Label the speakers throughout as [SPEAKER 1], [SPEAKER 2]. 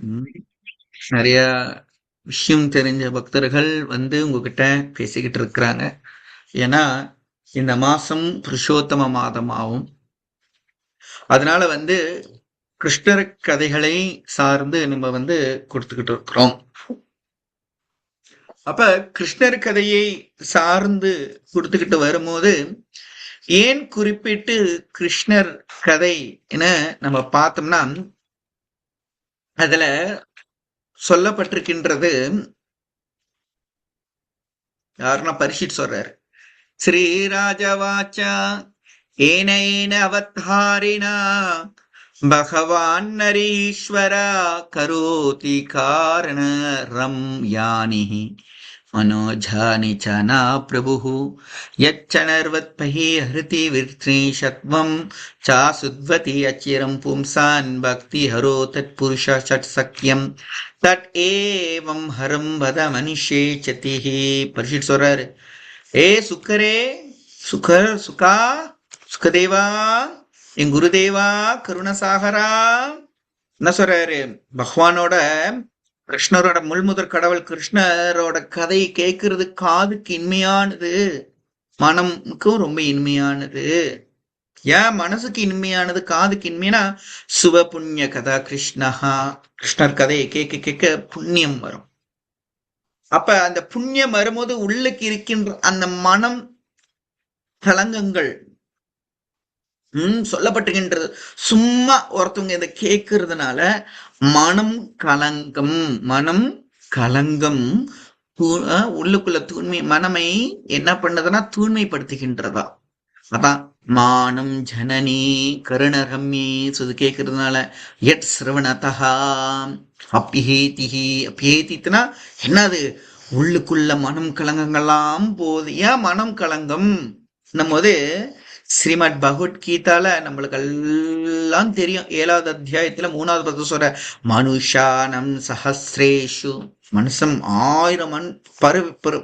[SPEAKER 1] ம். நிறைய விஷயம் தெரிஞ்ச பக்தர்கள் உங்ககிட்ட பேசிக்கிட்டு இருக்கிறாங்க. ஏன்னா இந்த மாசம் புருஷோத்தம மாதமாகும். அதனால கிருஷ்ணர் கதைகளை சார்ந்து நம்ம கொடுத்துக்கிட்டு இருக்கிறோம். அப்ப கிருஷ்ணர் கதையை சார்ந்து கொடுத்துக்கிட்டு வரும்போது ஏன் குறிப்பிட்டு கிருஷ்ணர் கதை என நம்ம பார்த்தோம்னா அதுல சொல்லப்பட்டிருக்கின்றது. யாருன்னா பரிஷித் சொல்றாரு. ஸ்ரீராஜவாச்சா ஏன ஏன அவத்தாரிணா பகவான் நரீஸ்வரா கரோதி காரண ரம் யானி मनोजानि च न प्रभुः यच्चनर्वत्पहि हृति विर्त्रीषत्वं चासुद्वति अचिरं पुंसान् भक्तिहरो तत्पुरुष षट्सख्यं तत् एवं हरं वद मनुष्ये चतिः. பரிஷித் சொல்றாரு, ஏ சுக்கரே, சுகா, சுகதேவா, என் குருதேவா, கருணசாகரா என்ன சொல்றாரு? பகவானோட கிருஷ்ணரோட முள்முதற் கடவுள் கிருஷ்ணரோட கதை கேட்கறது காதுக்கு இனிமையானது, மனமுக்கும் ரொம்ப இனிமையானது. ஏன் மனசுக்கு இனிமையானது, காதுக்கு இனிமையா? சுப புண்ணிய கதா கிருஷ்ணஹா. கிருஷ்ணர் கதையை கேட்க கேட்க புண்ணியம் வரும். அப்ப அந்த புண்ணியம் வரும்போது உள்ளுக்கு இருக்கின்ற அந்த மனம் கலங்கங்கள் சொல்லப்பட்டுகின்றது. சும்மா ஒருத்தவங்க இதை கேட்கறதுனால மனம் கலங்கம், மனம் கலங்கம் உள்ளுக்குள்ள தூய்மை மனமை என்ன பண்ணதுன்னா தூய்மைப்படுத்துகின்றதா. அதான் மானம் ஜனனி கருணரம்யி சொல்லி கேட்கறதுனால எட் சிரவணதா அப்பிஹேதிஹி. அப்பிஹேதினா என்னது? உள்ளுக்குள்ள மனம் கலங்கங்கள்லாம் போது. ஏன் மனம் கலங்கம்? நம்ம ஸ்ரீமத் பகவத்கீதால நம்மளுக்கு எல்லாம் தெரியும். 7வது அத்தியாயத்துல 3வது பக்கம் சொல்ற மனுஷானம் சஹசிரேஷு. மனுஷன் 1000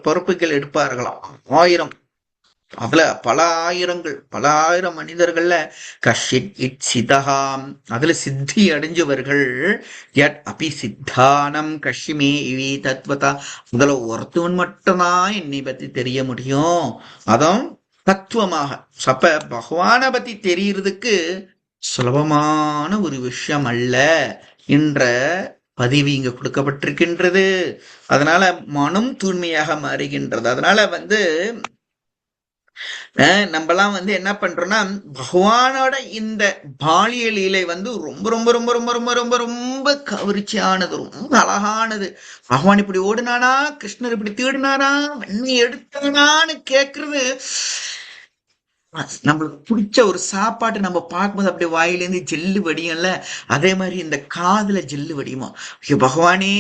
[SPEAKER 1] பொறுப்புகள் எடுப்பார்களாம். 1000. அதுல பல ஆயிரம் மனிதர்கள்ல கஷித் இட் சிதகாம், அதுல சித்தி அடைஞ்சவர்கள் யட் அபி சித்தானம் கஷிமே இவி தத்வதா. அதுல ஒருத்தவன் மட்டும்தான் என்னை பத்தி தெரிய முடியும், அதுவும் தத்துவமாக. அப்ப பகவானை பத்தி தெரியறதுக்கு சுலபமான ஒரு விஷயம் அல்ல என்ற பதிவு இங்க கொடுக்கப்பட்டிருக்கின்றது. அதனால மனம் தூய்மையாக மாறுகின்றது. அதனால நம்மலாம் என்ன பண்றோம்னா பகவானோட இந்த பாலிய லீலை ரொம்ப ரொம்ப ரொம்ப ரொம்ப ரொம்ப ரொம்ப ரொம்ப கவர்ச்சியானது, ரொம்ப அழகானது. பகவான் இப்படி ஓடுனானா, கிருஷ்ணர் இப்படி தேடினாரா, வண்ணி எடுத்தானான்னு கேக்குறது நம்மளுக்கு பிடிச்ச ஒரு சாப்பாட்டு நம்ம பார்க்கும்போது அப்படியே வாயிலேருந்து ஜெல்லு வடியும்ல, அதே மாதிரி இந்த காதுல ஜெல்லு வடியுமா. ஐயோ பகவானே,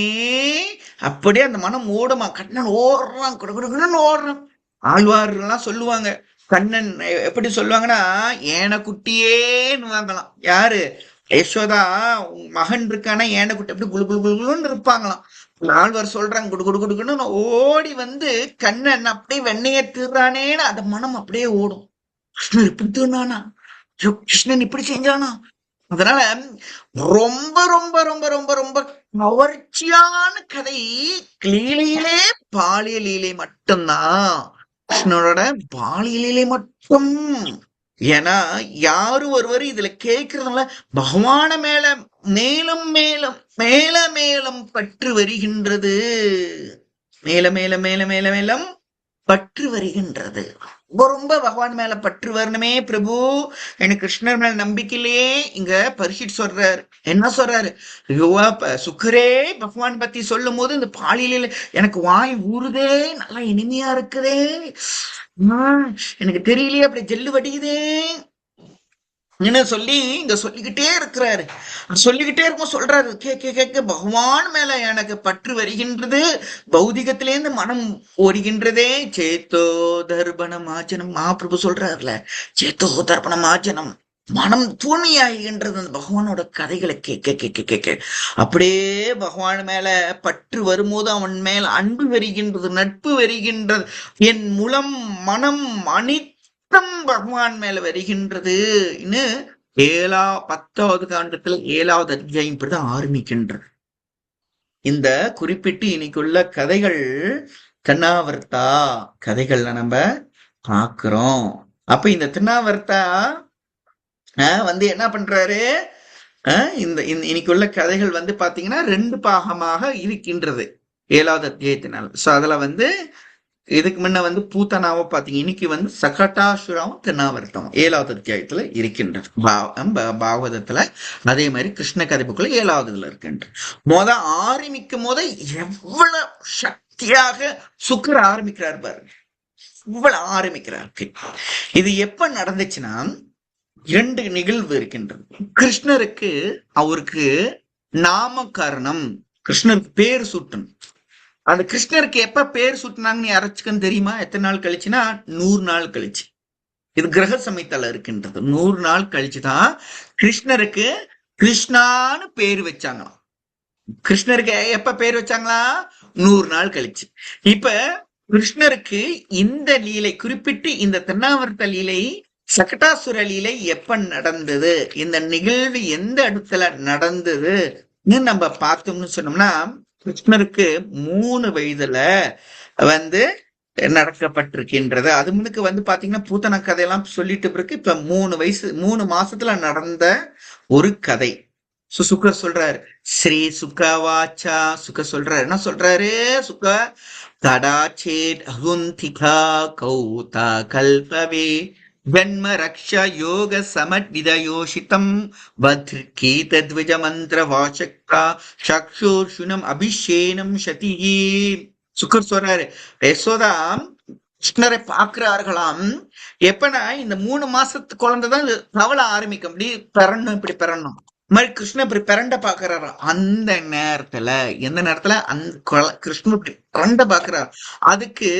[SPEAKER 1] அப்படியே அந்த மனம் ஓடுமா. கண்ணன் ஓடுறான், குடுகுடுன்னு ஓடுறான். ஆழ்வார்லாம் சொல்லுவாங்க, கண்ணன் எப்படி சொல்லுவாங்கன்னா ஏன குட்டியேன்னு வாங்கலாம். யாரு? யசோதா மகன் இருக்கானா ஏன குட்டி அப்படி குளு குளு குளுன்னு இருப்பாங்களாம். ஆழ்வார் சொல்றாங்க, குடு குடு குடுக்குன்னு ஓடி கண்ணன் அப்படியே வெண்ணைய திருறானேன்னு அந்த மனம் அப்படியே ஓடும். கிருஷ்ணர் இப்படி திருநானா, கிருஷ்ணன் இப்படி செஞ்சானா. அதனால ரொம்ப ரொம்ப ரொம்ப ரொம்ப ரொம்ப கவர்ச்சியான கதை லீலையிலே பாலிய லீலை மட்டும்தான். கிருஷ்ணனோட பாலிய லீலை மட்டும். ஏன்னா யாரும் ஒருவர் இதுல கேட்கறதுனால பகவான மேல மேலும் மேலும் மேல மேலும் பற்று வருகின்றது. மேல மேல மேல மேல மேலும் பற்று வருகின்றது. ரொம்ப ரொம்ப பகவான் மேல பற்று வரணுமே பிரபு, எனக்கு கிருஷ்ணர் மேல நம்பிக்கையிலேயே. இங்க பரிஷித் சொல்றாரு, என்ன சொல்றாரு? சுக்கரே பகவான் பத்தி சொல்லும் போது இந்த பாலியல எனக்கு வாய் ஊறுதே, நல்லா இனிமையா இருக்குதே, எனக்கு தெரியலையே அப்படி ஜெல்லு வடிக்குதே சொல்லி இங்க சொல்லிக்கிட்டே இருக்கிறாரு. சொல்லிக்கிட்டே இருக்கும் சொல்றாரு, கேட்க கேட்க பகவான் மேல எனக்கு பற்று வருகின்றது, பௌதிகத்திலேருந்து மனம் ஓடுகின்றதே. சேத்தோ தர்ப்பணம் ஆச்சனம், மகாபிரபு சொல்றாருல, சேத்தோ தர்ப்பணம் ஆச்சனம், மனம் தூய்மையாகின்றது அந்த பகவானோட கதைகளை கேட்க கேட்க கேட்க. அப்படியே பகவான் மேல பற்று வரும்போது அவன் மேல அன்பு வருகின்றது, நட்பு வருகின்றது. என் முலம் மனம் பகவான் மேல வருகின்றது. 10வது காண்டத்துல 7வது அத்தியாயம் இப்படிதான் ஆரம்பிக்கின்றது. இந்த குறிப்பிட்டு இன்னைக்குள்ள கதைகள் திருநாவர்த்தா கதைகள்ல நம்ம பாக்குறோம். அப்ப இந்த திருநாவர்த்தா வந்து என்ன பண்றாரு, இன்னைக்குள்ள கதைகள் வந்து பாத்தீங்கன்னா 2 பாகமாக இருக்கின்றது 7வது அத்தியாயத்தினால். சோ அதுல வந்து இதுக்கு முன்ன வந்து பூத்தனாவை பாத்தீங்க, இன்னைக்கு வந்து சகட்டாசுராவும் திருநாவர்த்தமும் 7வது அத்தியாயத்துல இருக்கின்றது பாகவதத்துல. அதே மாதிரி கிருஷ்ண கதை புக்குள்ள 7வதுல இருக்கின்ற. ஆரம்பிக்கும் போத எவ்வளவு சக்தியாக சுக்கர் ஆரம்பிக்கிறார் பாருங்க, இவ்வளவு ஆரம்பிக்கிறார். இது எப்ப நடந்துச்சுன்னா 2 நிகழ்வு இருக்கின்றது. கிருஷ்ணருக்கு அவருக்கு நாமகரணம், கிருஷ்ணருக்கு பேர் சூட்டணும். அந்த கிருஷ்ணருக்கு எப்ப பேர் சூட்டினாங்கன்னு யாராச்சுக்கும் தெரியுமா? எத்தனை நாள் கழிச்சுன்னா 100 நாள் கழிச்சு. இது கிரக சமயத்தால இருக்கின்றது. 100 நாள் கழிச்சுதான் கிருஷ்ணருக்கு கிருஷ்ணான்னு பேர் வச்சாங்களாம். கிருஷ்ணருக்கு எப்ப பேர் வச்சாங்களா? 100 நாள் கழிச்சு. இப்ப கிருஷ்ணருக்கு இந்த லீலை, குறிப்பிட்டு இந்த திருநாவர்த்த லீலை, சகட்டாசுர லீலை எப்ப நடந்தது, இந்த நிகழ்வு எந்த இடத்துல நடந்ததுன்னு நம்ம பார்த்தோம்னு சொன்னோம்னா, கிருஷ்ணருக்கு 3 வயதுல வந்து நடக்கப்பட்டிருக்கின்றது. அது முன்னுக்கு வந்து பாத்தீங்கன்னா பூத்தன கதையெல்லாம் சொல்லிட்டு பிறகு இப்ப 3 மாசத்துல நடந்த ஒரு கதை. சுக்கர் சொல்றாரு, ஸ்ரீ சுகவாச்சா. சுக சொல்றாரு, என்ன சொல்றாரு? சுக தடாச்சேட் அகுந்திகா கௌதா கல்பவே வெண்ம ரக்ஷ யோக சமத்வித யோஷிதம் வத்ருகீத த்விஜ மந்திர வாசக்கா சக்ஷூர்ஷுனம் அபிஷேனம் சதியே. சுக்கர் சொல்றாரு, யசோதா கிருஷ்ணரை பார்க்கிறார்களாம். எப்பனா இந்த 3 மாசத்து குழந்தைதான் தவள ஆரம்பிக்கும், அப்படி பெறணும், இப்படி பெறணும் மாதிரி கிருஷ்ணன் இப்படி பிரண்ட பாக்குறாரு. அந்த நேரத்துல, எந்த நேரத்துல அந்த கிருஷ்ணன் இப்படி பிரண்ட பாக்குறாரு, அதுக்கு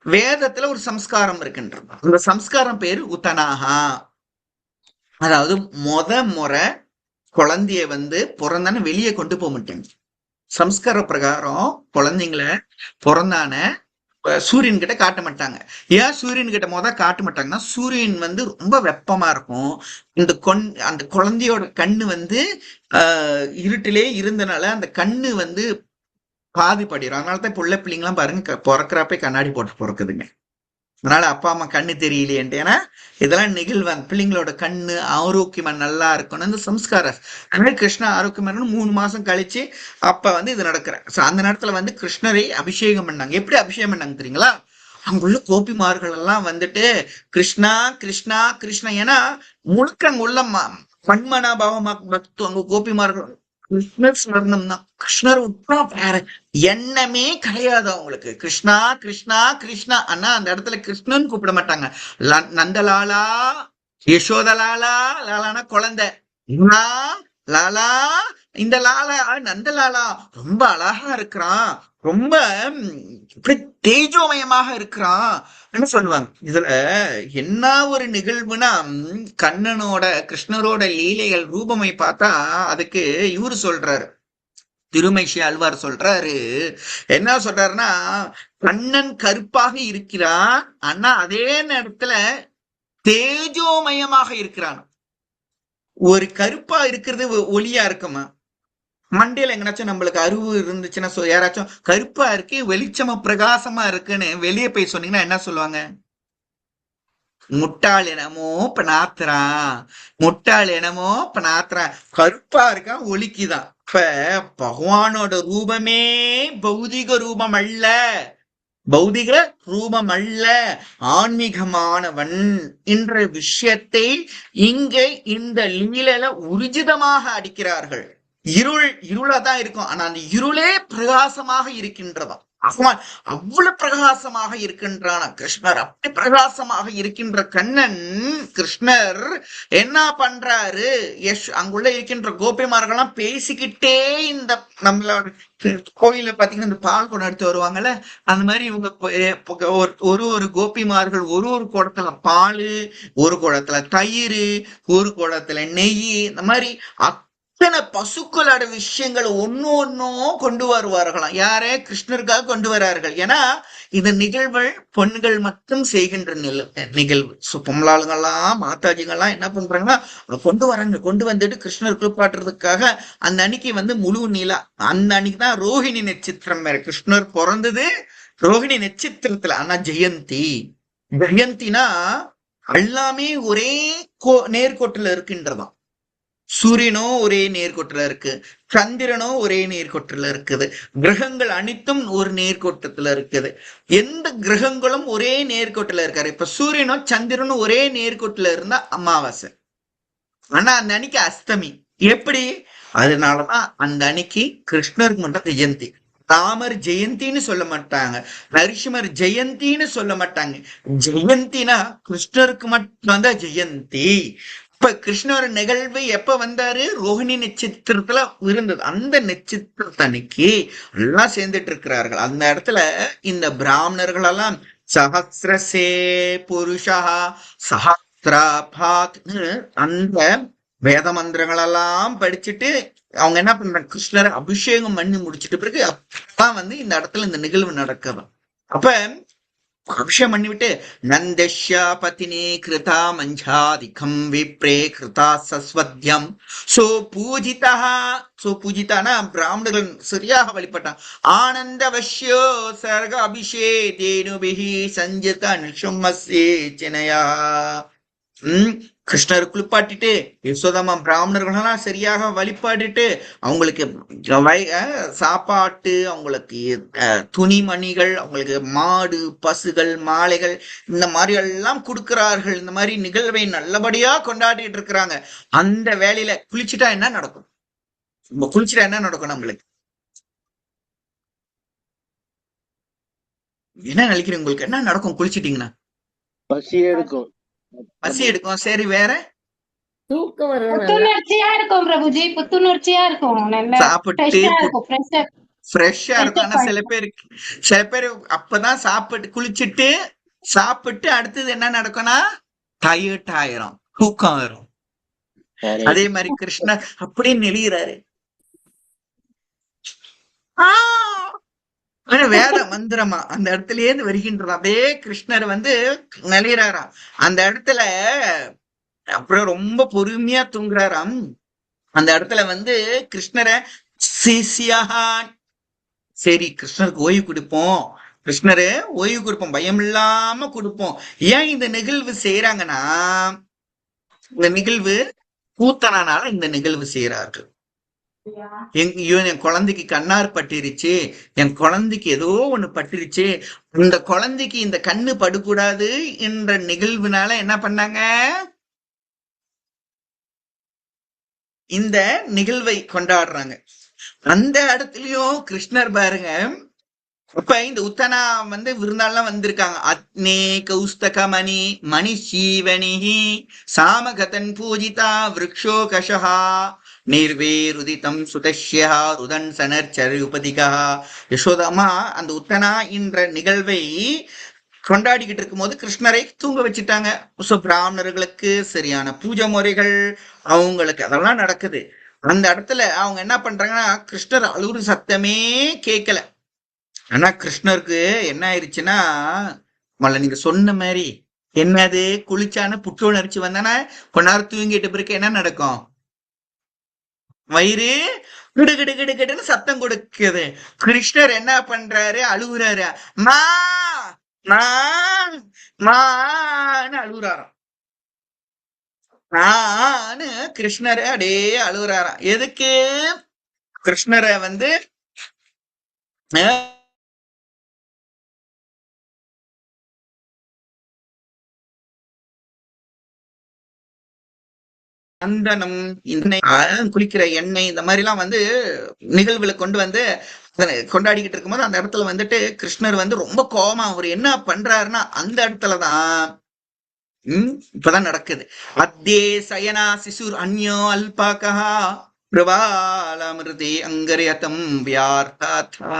[SPEAKER 1] வேதத்துல ஒரு சம்ஸ்காரம் இருக்கின்றது. அந்த சம்ஸ்காரம் பேரு உத்தனாகா. அதாவது முறை குழந்தைய வந்து பிறந்தான வெளியே கொண்டு போக மாட்டாங்க. சம்ஸ்கார பிரகாரம் குழந்தைங்களை பிறந்தான சூரியன் கிட்ட காட்ட மாட்டாங்க. ஏன் சூரியன் கிட்ட காட்ட மாட்டாங்கன்னா, சூரியன் வந்து ரொம்ப வெப்பமா இருக்கும். அந்த குழந்தையோட கண்ணு வந்து இருட்டிலே இருந்தனால அந்த கண்ணு வந்து பாதிப்படையும். அதனாலதான் புள்ள பிள்ளைங்களாம் பாருங்க பிறக்கிறப்ப கண்ணாடி போட்டு பிறக்குதுங்க. அதனால அப்பா அம்மா கண்ணு தெரியலையேன்ட்டு. ஏன்னா இதெல்லாம் நிகழ்வாங்க. பிள்ளைங்களோட கண்ணு ஆரோக்கியமா நல்லா இருக்கணும், இந்த சம்ஸ்காரம். அதனால கிருஷ்ணா ஆரோக்கியமா 3 மாசம் கழிச்சு அப்ப வந்து இது நடக்கிற. அந்த நேரத்துல வந்து கிருஷ்ணரை அபிஷேகம் பண்ணாங்க. எப்படி அபிஷேகம் பண்ணாங்க தெரியுங்களா? அங்குள்ள கோபிமார்கள் எல்லாம் வந்துட்டு கிருஷ்ணா கிருஷ்ணா கிருஷ்ணா, ஏன்னா முழுக்க அங்குள்ள பன்மனா பாவமா அங்க கோபிமார்கள் கிருஷ்ணர் ஸ்மரணம் தான். கிருஷ்ணர் விட்டா வேற எண்ணமே கிடையாது அவங்களுக்கு. கிருஷ்ணா கிருஷ்ணா கிருஷ்ணா. ஆனா அந்த இடத்துல கிருஷ்ணன் கூப்பிட மாட்டாங்க. நந்தலாலா, யசோதலாலா. லாலானா குழந்தை. லாலா, இந்த லாலா நந்தலாலா ரொம்ப அழகா இருக்கிறான், ரொம்ப இப்படி தேஜோமயமாக இருக்கிறான் சொல்லுவாங்க. இதுல என்ன ஒரு நிகழ்வுனா, கண்ணனோட கிருஷ்ணரோட லீலைகள் ரூபமை பார்த்தா அதுக்கு இவரு சொல்றாரு, திருமைஷி ஆழ்வார் சொல்றாரு. என்ன சொல்றாருன்னா, கண்ணன் கருப்பாக இருக்கிறான், ஆனா அதே நேரத்துல தேஜோமயமாக இருக்கிறான். ஒரு கருப்பா இருக்கிறது ஒளியா இருக்குமா? மண்டையில எங்கனாச்சும் நம்மளுக்கு அறிவு இருந்துச்சுன்னா, யாராச்சும் கருப்பா இருக்கு வெளிச்சமா பிரகாசமா இருக்குன்னு வெளியே போய் சொன்னீங்கன்னா என்ன சொல்லுவாங்க? முட்டாள் என்னமோ பனாத்துறான், முட்டாள் என்னமோ பனாத்துறான். கருப்பா இருக்கான், ஒளிக்குதான். இப்ப பகவானோட ரூபமே பௌதிக ரூபம் அல்ல, பௌதிக ரூபம் அல்ல, ஆன்மீகமானவன் என்ற விஷயத்தை இங்கே இந்த லீலையில உர்ஜிதமாக அடிக்கிறார்கள். இருளாதான் இருக்கும், ஆனா அந்த இருளே பிரகாசமாக இருக்கின்றதா. அவ்வளவு பிரகாசமாக இருக்கின்றான கிருஷ்ணர். அப்படி பிரகாசமாக இருக்கின்ற கண்ணன் கிருஷ்ணர் என்ன பண்றாரு? அங்குள்ள இருக்கின்ற கோபிமார்கள்லாம் பேசிக்கிட்டே இந்த நம்மளோட கோயில பாத்தீங்கன்னா இந்த பால் குடம் எடுத்து வருவாங்கல்ல, அந்த மாதிரி இவங்க ஒரு கோபிமார்கள் ஒரு குடத்துல பால், ஒரு குடத்துல தயிர், ஒரு குடத்துல நெய், இந்த மாதிரி இத்தனை பசுக்களோட விஷயங்கள் ஒன்னு ஒன்னும் கொண்டு வருவார்களாம். யாரே கிருஷ்ணருக்காக கொண்டு வரார்கள். ஏன்னா இந்த நிகழ்வுகள் பெண்கள் மட்டும் செய்கின்ற நிகழ்வு. பொம்பளாளுங்கெல்லாம் மாதாஜிங்கெல்லாம் என்ன பண்றாங்கன்னா கொண்டு வராங்க. கொண்டு வந்துட்டு கிருஷ்ணர் குளிப்பாட்டுறதுக்காக அந்த அன்னைக்கு முழு நிலா. அந்த அன்னைக்கு தான் ரோஹிணி நட்சத்திரம் வேற. கிருஷ்ணர் பிறந்தது ரோஹிணி நட்சத்திரத்துல. ஆனா ஜெயந்தி. ஜெயந்தினா எல்லாமே ஒரே நேர்கோட்டுல இருக்கின்றதாம். சூரியனும் ஒரே நேர்கோட்டுல இருக்கு, சந்திரனும் ஒரே நேர்கோட்டுல இருக்குது, கிரகங்கள் அனைத்தும் ஒரு நேர்கோட்டத்துல இருக்குது. எந்த கிரகங்களும் ஒரே நேர்கோட்டுல இருக்காரு. இப்ப சூரியனும் சந்திரனும் ஒரே நேர்கோட்டுல இருந்தா அமாவாசை. ஆனா அந்த அன்னைக்கு அஸ்தமி. எப்படி? அதனாலதான் அந்த அன்னைக்கு கிருஷ்ணருக்கு மட்டும் ஜெயந்தி. ராமர் ஜெயந்தின்னு சொல்ல மாட்டாங்க, நரசிம்மர் ஜெயந்தின்னு சொல்ல மாட்டாங்க. ஜெயந்தினா கிருஷ்ணருக்கு மட்டும்தான் ஜெயந்தி. இப்ப கிருஷ்ணர் நிகழ்வு எப்ப வந்தாரு? ரோஹிணி நட்சத்திரத்துல இருந்தது. அந்த நட்சத்திரத்தன்னைக்கு எல்லாம் சேர்ந்துட்டு இருக்கிறார்கள். அந்த இடத்துல இந்த பிராமணர்கள் எல்லாம் சஹசிரசே புருஷா சஹசிராபாத் அந்த வேத மந்திரங்கள் எல்லாம் படிச்சுட்டு அவங்க என்ன பண்றாங்க, கிருஷ்ணரை அபிஷேகம் பண்ணி முடிச்சிட்டு பிறகு அப்பதான் இந்த இடத்துல இந்த நிகழ்வு நடக்குது. அப்ப அபிஷேகம் பண்ணிவிட்டு நந்தஷ்யா பதினே கிருதா மஞ்சாதிகம் விப்ரே கிருதா சஸ்வத்யம் சோ பூஜிதா. சோ பூஜிதானா பிராமணர்கள் சரியாக வழிபட்டான். ஆனந்தவஷ்யோ சர்க அபிஷேதேனுபிஹி சஞ்சித நிஷும்மஸ்யே சினயா. கிருஷ்ணர் குளிப்பாட்டிட்டு யசோதாமா பிராமணர்களெல்லாம் சரியாக வழிபாடிட்டு அவங்களுக்கு சாப்பாட்டு, அவங்களுக்கு துணிமணிகள், அவங்களுக்கு மாடு பசுகள் மாலைகள் இந்த மாதிரி எல்லாம் கொடுக்கிறார்கள். இந்த மாதிரி நிகழ்வை நல்லபடியா கொண்டாடிட்டு இருக்கிறாங்க. அந்த வேலையில குளிச்சுட்டா என்ன நடக்கும்? குளிச்சுட்டா என்ன நடக்கும்? நம்மளுக்கு என்ன நினைக்கிறீங்க? உங்களுக்கு என்ன நடக்கும் குளிச்சிட்டீங்கன்னா?
[SPEAKER 2] பசி எடுக்கும்.
[SPEAKER 1] பசி எடுக்கும். சரி, வேற?
[SPEAKER 3] தூக்கம் வரும்.
[SPEAKER 4] புத்துணர்ச்சியா இருக்கும் பிரபுஜி, புத்துணர்ச்சியா இருக்கும். நல்லா
[SPEAKER 1] சாப்பிட்டு
[SPEAKER 4] ஃப்ரெஷ்ஷா இருக்கும்.
[SPEAKER 1] ஃப்ரெஷ்ஷா இருக்கும். ஆனா சில பேர் அப்பதான் சாப்பிட்டு குளிச்சுட்டு சாப்பிட்டு அடுத்தது என்ன நடக்கும்னா டயர்ட் ஆயிரும், தூக்கம் வரும். அதே மாதிரி கிருஷ்ணர் அப்படியே நெளிகிறாரு. வேத மந்திரமா அந்த இடத்துலயே இருந்து வருகின்றது. அப்படியே கிருஷ்ணர் நெளிகிறாராம் அந்த இடத்துல. அப்புறம் ரொம்ப பொறுமையா தூங்குறாராம். அந்த இடத்துல கிருஷ்ணரை சிசியான். சரி, கிருஷ்ணருக்கு ஓய்வு கொடுப்போம், கிருஷ்ணரு ஓய்வு கொடுப்போம், பயம் இல்லாம கொடுப்போம். ஏன் இந்த நிகழ்வு செய்யறாங்கன்னா, இந்த நிகழ்வு கூத்தனால இந்த நிகழ்வு செய்யறார்கள். என் குழந்தைக்கு கண்ணார் பட்டிருச்சு, என் குழந்தைக்கு ஏதோ ஒண்ணு பட்டிருச்சு, இந்த குழந்தைக்கு இந்த கண்ணு படக்கூடாது என்ற நிகழ்வுனால என்ன பண்ணாங்க, இந்த நிகழ்வை கொண்டாடுறாங்க. அந்த இடத்துலயும் கிருஷ்ணர் பாருங்க. இப்ப இந்த உத்தனா விருந்தாள்லாம் வந்திருக்காங்க. அக்னே கௌஸ்தக மணி மணி சீவனி சாமகதன் பூஜிதா விருக்ஷோ கஷஹா நிர்வேருதிதம் சுதஷ்யா ருதன் சனர்ச்சரியுபதிகா. யசோதாமா அந்த உத்தனா என்ற நிகழ்வை கொண்டாடிக்கிட்டு இருக்கும் போது கிருஷ்ணரை தூங்க வச்சுட்டாங்க. பிராமணர்களுக்கு சரியான பூஜை முறைகள் அவங்களுக்கு அதெல்லாம் நடக்குது. அந்த இடத்துல அவங்க என்ன பண்றாங்கன்னா, கிருஷ்ணர் அழுகுற சத்தமே கேட்கல. ஆனா கிருஷ்ணருக்கு என்ன ஆயிடுச்சுன்னா, நீங்க சொன்ன மாதிரி என்னது குளிச்சான புற்றுணர்ச்சி வந்தானா கொஞ்ச நேரம் தூங்கிட்டு பிறகு என்ன நடக்கும்? வயிறு கிடு கிடு கிடு கிடுன்னு சத்தம் கொடுக்குது. கிருஷ்ணர் என்ன பண்றாரு? அழுகுறாரு. மா மா மான்னு அழுகுறாராம். நானு கிருஷ்ணரை அப்படியே அழுகுறாராம். எதுக்கு? கிருஷ்ணரை சந்தனம், எண்ணெய், குளிக்கிற எண்ணெய் இந்த மாதிரி எல்லாம் நிகழ்வுல கொண்டு கொண்டாடிக்கிட்டு இருக்கும்போது அந்த இடத்துல கிருஷ்ணர் ரொம்ப கோபமா அவர் என்ன பண்றாருன்னா அந்த இடத்துலதான் இப்பதான் நடக்குது. அத்தே சயனா சிசுர் அந்யோ அல்பாகா பிரபாலமிருதே அங்கரியதம் வியார்த்தா.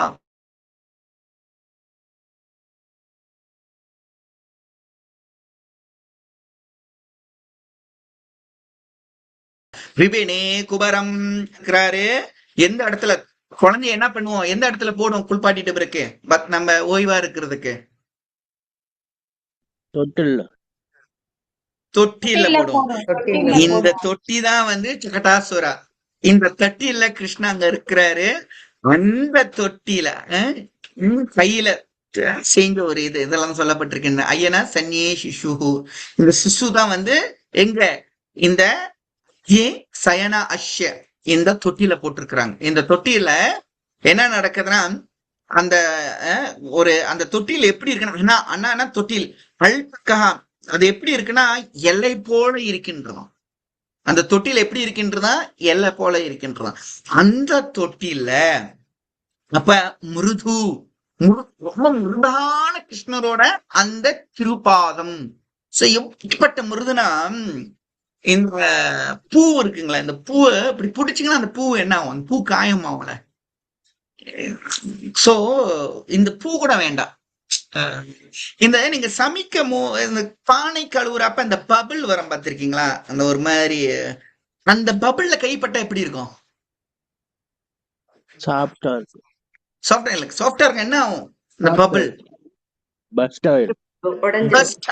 [SPEAKER 1] ரிபினே குபரம் இருக்கிறாரு. எந்த இடத்துல குழந்தைய என்ன பண்ணுவோம், எந்த இடத்துல போடும் குளிப்பாட்டிட்டு பிறகு நம்ம ஓய்வா இருக்கிறதுக்கு?
[SPEAKER 2] தொட்டில்
[SPEAKER 1] தொட்டில போடும்.
[SPEAKER 3] தொட்டில்ல
[SPEAKER 1] இந்த தொட்டி தான் வந்து சகடாசுரா. இந்த தொட்டில கிருஷ்ணா அங்க இருக்கிறாரு. அந்த தொட்டில கையில செஞ்ச ஒரு இதெல்லாம் சொல்லப்பட்டிருக்கு. ஐயனா சன்னியே சிசு. இந்த சிசு தான் வந்து எங்க இந்த சயனா அஷ்ய இந்த தொட்டில போட்டிருக்கிறாங்க. இந்த தொட்டில என்ன நடக்குதுன்னா, அந்த அந்த தொட்டில் எப்படி இருக்குன்னா, அண்ணா தொட்டில் அல்பகா அது எப்படி இருக்குன்னா எல்லை போல இருக்கின்றதாம். அந்த தொட்டில் எப்படி இருக்கின்றதா, எல்லை போல இருக்கின்றதாம். அந்த தொட்டில அப்ப மிருது ரொம்ப மிருதான கிருஷ்ணரோட அந்த திருப்பாதம் செய்யும். இப்பட்ட மிருதுனா இந்த பூ இருக்குங்களா, இந்த பூவை இப்படி பிடிச்சிங்கன்னா அந்த பூ என்ன ஆகும், பூ காயம் ஆகல. சோ இந்த பூ கூட வேண்டாம். இந்த நீங்க சமைக்க இந்த பானை கழுவுறப்ப இந்த பபிள் வரும் பார்த்திருக்கீங்களா, அந்த ஒரு மாதிரி அந்த பபிள்ல கைப்பட்டா எப்படி இருக்கும்?
[SPEAKER 2] சாஃப்டா
[SPEAKER 1] சாஃப்டா என்ன ஆகும், இந்த பபிள்
[SPEAKER 2] பஸ்ட்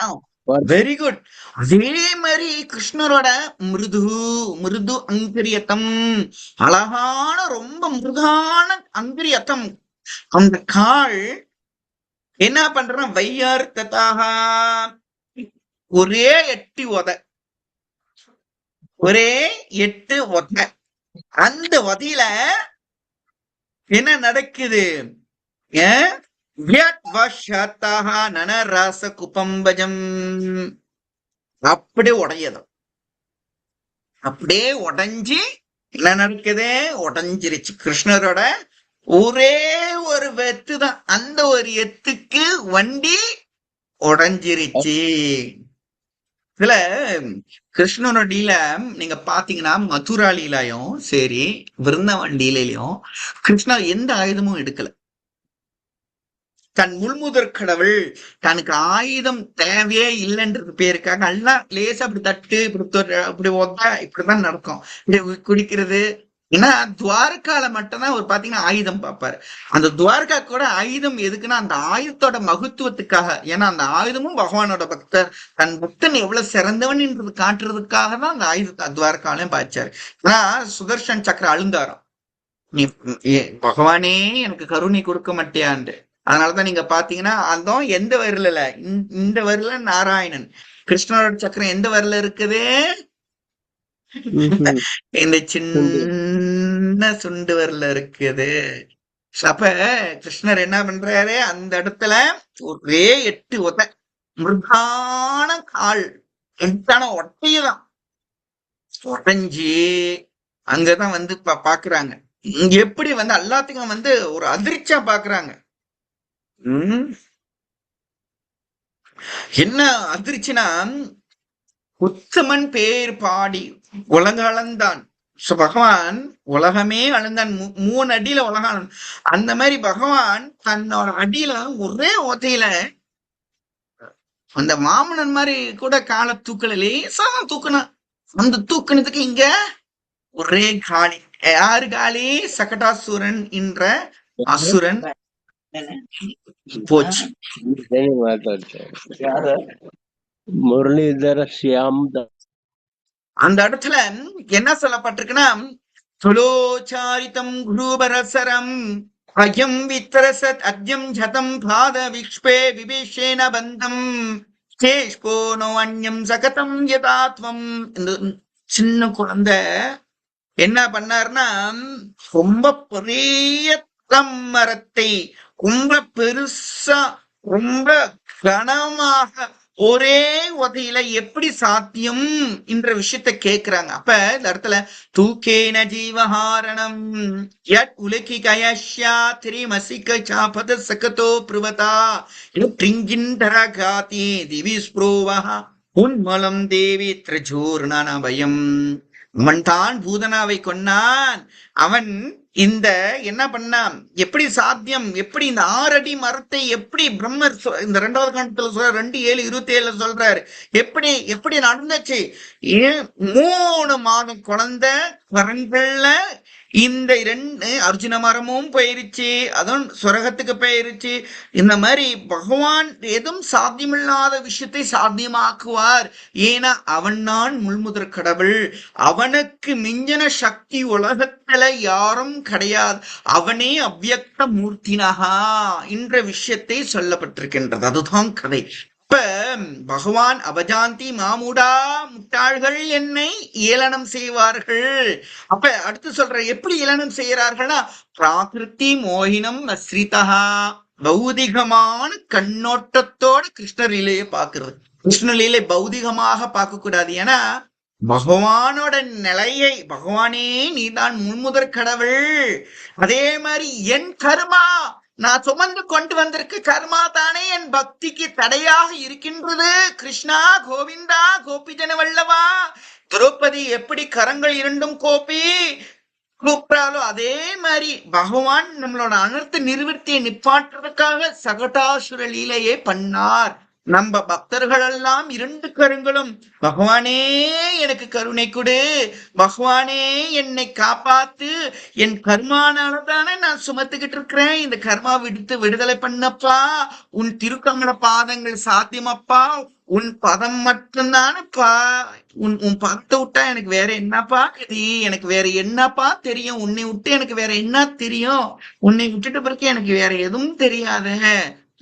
[SPEAKER 2] ஆகும்.
[SPEAKER 1] Very good. அதே மாதிரி கிருஷ்ணரோட மிருது அங்கிரியத்தம், அழகான ரொம்ப மிருதான அங்கிரியத்தம். அந்த கால் என்ன பண்ற வையார்த்தாக ஒரே 8 உத. அந்த உதையில என்ன நடக்குது? நனராச குபம்பஜம் அப்படியே உடையதும், அப்படியே உடைஞ்சி என்ன நடக்குது, உடைஞ்சிருச்சு. கிருஷ்ணரோட ஒரே ஒரு வெத்து தான், அந்த ஒரு எத்துக்கு வண்டி உடைஞ்சிருச்சு. இதுல கிருஷ்ணனோட நீங்க பாத்தீங்கன்னா மதுரா லீலையும் சரி விருந்தாவன் லீலையிலையும் கிருஷ்ணர் எந்த ஆயுதமும் எடுக்கல. தன் முள்முதற் கடவுள் தனக்கு ஆயுதம் தேவையே இல்லைன்றது பேருக்காக எல்லாம் லேசா அப்படி தட்டு இப்படி இப்படிதான் நடக்கும். இப்படி குடிக்கிறது. ஏன்னா துவாரகால மட்டும்தான் ஒரு பாத்தீங்கன்னா ஆயுதம் பார்ப்பாரு. அந்த துவாரகா கூட ஆயுதம் எதுக்குன்னா அந்த ஆயுதத்தோட மகத்துவத்துக்காக. ஏன்னா அந்த ஆயுதமும் பகவானோட பக்தர், தன் பக்தன் எவ்வளவு சிறந்தவன் என்றது காட்டுறதுக்காக தான் அந்த ஆயுதத்தை துவாரகாலையும் பாய்ச்சாரு. ஏன்னா சுதர்ஷன் சக்கர அழுந்தாராம், நீ பகவானே எனக்கு கருணை கொடுக்க மாட்டியான்னு. அதனாலதான் நீங்க பாத்தீங்கன்னா அந்த எந்த வரல இல்ல, இந்த வரல நாராயணன். கிருஷ்ணரோட சக்கரம் எந்த வரல இருக்குது, இந்த சின்ன சுண்டு வரல இருக்குது. அப்ப கிருஷ்ணர் என்ன பண்றாரு, அந்த இடத்துல ஒரே 8 உத மிருதான கால், 8 ஒட்டையதான் உடைஞ்சி அங்கதான் வந்து பாக்குறாங்க. எப்படி வந்து எல்லாத்துக்கும் வந்து ஒரு அதிர்ச்சியா பாக்குறாங்க. என்ன அதிர்ச்சினா, உத்தமன் பேர் பாடி உலக அளந்தான். பகவான் உலகமே அளந்தான், 3 அடியில உலகம். அந்த மாதிரி பகவான் தன்னோட அடியில ஒரே ஓத்தையில அந்த மாமனன் மாதிரி கூட காலை தூக்கல, லேசா தூக்கணும். அந்த தூக்குனதுக்கு இங்க ஒரே காளி. யாரு காளி? சகடாசுரன் என்ற அசுரன் போச்சு.
[SPEAKER 2] முரளிதர சியாம்.
[SPEAKER 1] அந்த இடத்துல என்ன சொல்லப்பட்டிருக்குன்னா, துலோச்சாரிதம் குருபரசரம் அயம் வித்தரசத் அத்யம் ஜதம் பாத விக்ஷ்பே விபீஷேன பந்தம் சேஷ்போனோ அன்யம் சகதம் யதாத்வம். இந்த சின்ன குழந்தை என்ன பண்ணாருன்னா, ரொம்ப பெரிய மரத்தை ரொம்ப பெருசா ரொம்ப கனமாக ஒரே உதையில எப்படி சாத்தியம் என்ற விஷயத்த கேக்குறாங்க. அப்ப இந்த இடத்துல தூக்கேன ஜீவஹாரணம் யத் உலகி கயஷ்யா திரிமசிக சாபத சகதோ பிரவதா ட்ரிங்கிண்டரகாதி திவி ஸ்ப்ரோவஹ உன்மலம் தேவி திரஜூர்ணன பயம். அவன் தான் பூதனாவை கொன்னான். அவன் இந்த என்ன பண்ணா எப்படி சாத்தியம், எப்படி இந்த 6 அடி மரத்தை எப்படி பிரம்மர் இந்த 2வது காண்டத்துல சொல்ற 2:7:27 சொல்றாரு, எப்படி எப்படி நடந்துச்சு. 3 மாதம் குழந்தை கரங்கள்ல இந்த 2 அர்ஜுன மரமும் போயிருச்சு, அதுவும் சொரகத்துக்கு போயிருச்சு. இந்த மாதிரி பகவான் எதுவும் சாத்தியமில்லாத விஷயத்தை சாத்தியமாக்குவார். ஏன்னா அவன் தான் முள்முதற் கடவுள், அவனுக்கு மிஞ்சின சக்தி உலகத்துல யாரும் கிடையாது, அவனே அவ்யக்த மூர்த்தினகா என்ற விஷயத்தை சொல்லப்பட்டிருக்கின்றது. அதுதான் கதை. இப்ப பகவான் அபஜாந்தி மாமுடா, முட்டாள்கள் என்னை ஏளனம் செய்வார்கள். அப்ப அடுத்து சொல்ற எப்படி ஏளனம் செய்யறார்கள்னா, பிராகிருதி மோகினம் அஸ்ரிதா, பௌதிகமான கண்ணோட்டத்தோட கிருஷ்ணர் லீலையை பாக்குறது. கிருஷ்ண லீலை பௌதிகமாக பார்க்க கூடாது. ஏன்னா பகவானோட நிலையை, பகவானே நீதான் முன்முதற் கடவுள், அதே மாதிரி என் கர்மா, நான் சுமந்து கொண்டு வந்திருக்க கர்மா தானே என் பக்திக்கு தடையாக இருக்கின்றது. கிருஷ்ணா கோவிந்தா கோபிஜன வல்லவா, திரௌபதி எப்படி கரங்கள் இரண்டும் கோப்பி கூப்பிட்டாலோ அதே மாதிரி பகவான் நம்மளோட அனர்த்த நிர்வர்த்தியை நிப்பாட்டுறதுக்காக சகடாசுர லீலையே பண்ணார். நம்ம பக்தர்கள் எல்லாம் 2 கரங்களும், பகவானே எனக்கு கருணை கொடு, பகவானே என்னை காப்பாத்து, என் கர்மானாலதானே நான் சுமத்துக்கிட்டு இருக்கிறேன், இந்த கர்மா விடுதலை பண்ணப்பா, உன் திருக்கமல பாதங்கள் சாத்தியமப்பா, உன் பதம் மட்டும்தானப்பா, உன் பதத்தை விட்டா எனக்கு வேற என்னப்பா இது, எனக்கு வேற என்னப்பா தெரியும், உன்னை விட்டு எனக்கு வேற என்ன தெரியும், உன்னை விட்டுட்டு பிறகு எனக்கு வேற எதுவும் தெரியாது,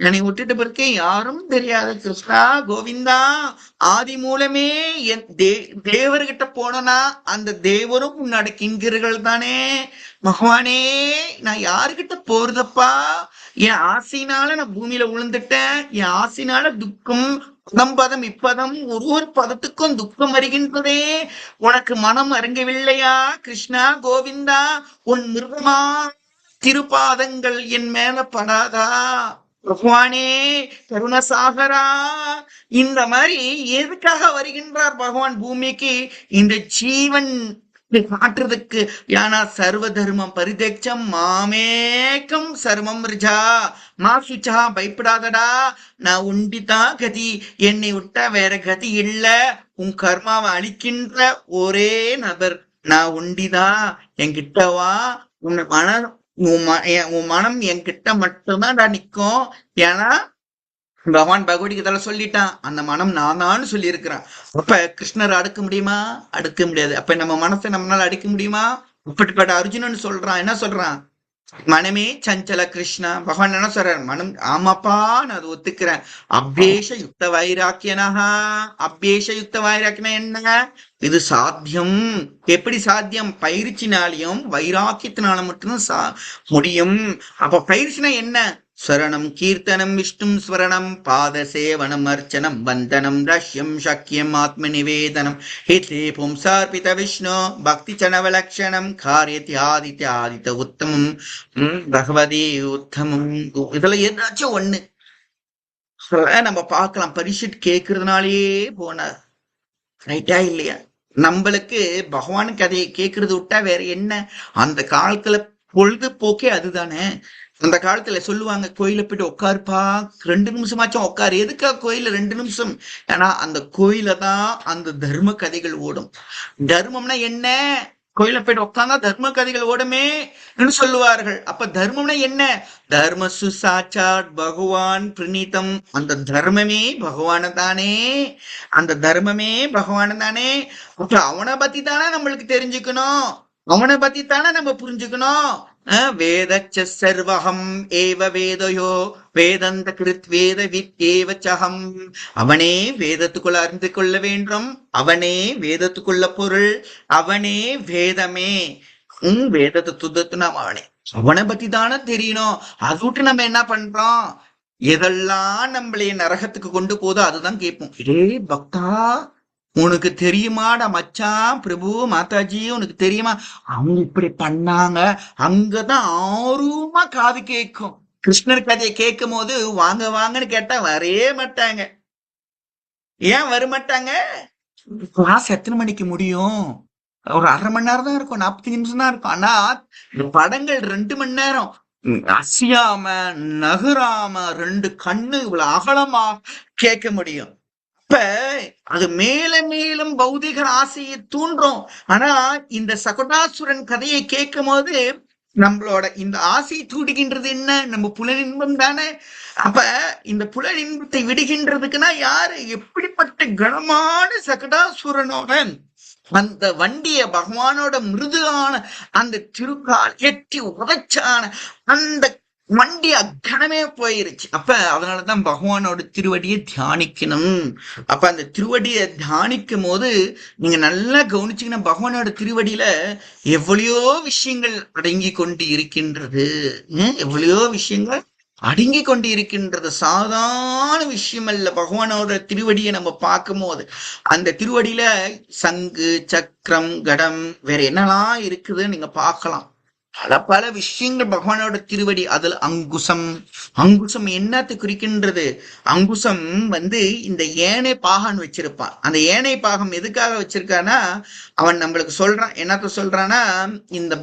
[SPEAKER 1] என்னை விட்டுட்டு பிறகு யாரும் தெரியாது. கிருஷ்ணா கோவிந்தா, ஆதி மூலமே என் தேவர்கிட்ட போனா அந்த தேவரும் உன்னோட கிங்கர்கள் தானே, பகவானே நான் யாருகிட்ட போறதப்பா, என் ஆசையினால நான் பூமியில விழுந்துட்டேன், என் ஆசையினால துக்கம், பதம் இப்பதம் ஒரு பதத்துக்கும் துக்கம் வருகின்றதே, உனக்கு மனம் அரங்கவில்லையா கிருஷ்ணா கோவிந்தா, உன் மிருகமா திருப்பாதங்கள் என் மேல படாதா, பகவானே கருணசாகரா. இந்த மாதிரி எதுக்காக வருகின்றார் பகவான் பூமிக்கு, இந்த ஜீவன் காட்டுறதுக்கு. ஏன்னா சர்வ தர்மம் பரிதேட்சம் மாமேக்கம் சர்வம் ரிஜா மா சுச்சா, பயப்படாதடா, நான் உண்டிதான் கதி, என்னை விட்டா வேற கதி இல்ல, உன் கர்மாவை அழிக்கின்ற ஒரே நபர் நான் உண்டிதான், என்கிட்டவா, உன் மனம் என்கிட்ட மட்டும்தான் நிக்கும். ஏன்னா பகவான் பகவத்கீதையில சொல்லிட்டான், அந்த மனம் நான் தான் சொல்லி இருக்கிறான். அப்ப கிருஷ்ணர் அடுக்க முடியுமா? அடுக்க முடியாது. அப்ப நம்ம மனசை நம்மளால அடிக்க முடியுமா? இப்படிப்பட்ட அர்ஜுனன் சொல்றான், என்ன சொல்றான், மனமே சஞ்சல கிருஷ்ணா. பகவான் என்ன சொல்றார், மனம் ஆமாப்பா நான் அதை ஒத்துக்கிறேன். அப்யேஷ யுக்த வைராக்கியனஹா, அப்யேஷ யுக்த வைராக்கியனா என்ன, இது சாத்தியம். எப்படி சாத்தியம்? பயிற்சினாலையும் வைராக்கியத்தினால மட்டும்தான் முடியும். அப்ப பயிற்சினா என்ன? ஸ்வரணம் கீர்த்தனம் விஷ்ணும் ஸ்வரணம் பாத சேவனம் அர்ச்சனம் வந்தனம் ரஷ்யம் சக்கியம் ஆத்ம நிவேதனம் ஹிதே பும்சார்பித விஷ்ணு பக்தி சனவலக்ஷணம் காரியத்தி ஆதித்ய உத்தமம் பகவதி உத்தமம். இதுல ஏதாச்சும் ஒண்ணு நம்ம பார்க்கலாம். பரிசுட் கேட்கறதுனாலேயே போனார், ரைட்டா இல்லையா? நம்மளுக்கு பகவான் கதையை கேட்கறது விட்டா வேற என்ன? அந்த காலத்துல பொழுதுபோக்கே அதுதானே. அந்த காலத்துல சொல்லுவாங்க, கோயில போயிட்டு உட்காருப்பா, 2 நிமிஷமாச்சும் உட்காரு. எதுக்கா கோயில 2 நிமிஷம்? ஏன்னா அந்த கோயில தான் அந்த தர்ம கதைகள் ஓடும். தர்மம்னா என்ன? கோயில போயிட்டு உட்காந்தா தர்ம கதைகள் ஓடுமே சொல்லுவார்கள். அப்ப தர்மம்னா என்ன? தர்ம சுசாச்சாட் பகவான் பிரணீதம், அந்த தர்மமே பகவான தானே, அந்த தர்மமே பகவான தானே. அப்ப அவனை பத்தி தானே நம்மளுக்கு தெரிஞ்சுக்கணும், அவனை பத்தி தானே நம்ம புரிஞ்சுக்கணும். வேதச்ச சர்வகம் ஏவ வேதயோ வேதந்த கிருத் வேத வித்யேவச்சகம், அவனே வேதத்துக்குள்ள அறிந்து கொள்ள வேண்டும், அவனே வேதத்துக்குள்ள பொருள், அவனே வேதமே. வேதத்தை துதத்துனா அவனே, அவனை பத்தி தானே தெரியணும். அது விட்டு நம்ம என்ன பண்றோம், எதெல்லாம் நம்மளைய நரகத்துக்கு கொண்டு போதோ அதுதான் கேட்போம். இதே பக்தா உனக்கு தெரியுமாடா மச்சான், பிரபு மாதாஜி உனக்கு தெரியுமா, அவங்க இப்படி பண்ணாங்க, அங்கதான் ஆர்வமா காது கேட்கும். கிருஷ்ணர் கதையை கேட்கும் போது வாங்க வாங்கன்னு கேட்டா வரவே மாட்டாங்க. ஏன் வரமாட்டாங்க? கிளாஸ் எத்தனை மணிக்கு முடியும்? ஒரு 1/2 மணி நேரம் தான் இருக்கும், 45 நிமிஷம் தான் இருக்கும். ஆனா இந்த படங்கள் 2 மணி நேரம். அசையாம நகராம 2 கண்ணு இவ்வளவு அகலமா கேட்க முடியும். அப்ப அது மேல மேலும் பௌதிக ஆசையை தூண்டும். ஆனா இந்த சகுடாசுரன் கதையை கேட்கும் போது நம்மளோட இந்த ஆசையை தூண்டுகின்றது என்ன? நம்ம புலனின்பம் தானே. அப்ப இந்த புலனின்பத்தை விடுகின்றதுக்குன்னா யாரு? எப்படிப்பட்ட கனமான சகடாசுரனோட அந்த வண்டிய பகவானோட மிருதுவான அந்த திருக்கால் எட்டி உதைச்சான அந்த வண்டி அக்கணமே போயிருச்சு. அப்ப அதனாலதான் பகவானோட திருவடியை தியானிக்கணும். அப்ப அந்த திருவடியை தியானிக்கும் போது நீங்க நல்லா கவனிச்சீங்கன்னா பகவானோட திருவடியில எவ்வளையோ விஷயங்கள் அடங்கி கொண்டு இருக்கின்றது. எவ்வளையோ விஷயங்கள் அடங்கி கொண்டு இருக்கின்றது. சாதாரண விஷயம் அல்ல. பகவானோட திருவடியை நம்ம பார்க்கும் போது அந்த திருவடியில சங்கு, சக்கரம், கடம், வேற என்னெல்லாம் இருக்குதுன்னு நீங்க பார்க்கலாம். பல பல விஷயங்கள் பகவானோட திருவடி. அதுல அங்குசம், அங்குசம் என்னத்தை குறிக்கின்றது? அங்குசம் இந்த ஏனை பாகன் வச்சிருப்பான். அந்த ஏனை பாகம் எதுக்காக வச்சிருக்கானா, அவன் நம்மளுக்கு சொல்றான். என்னத்த சொல்றானா, இந்த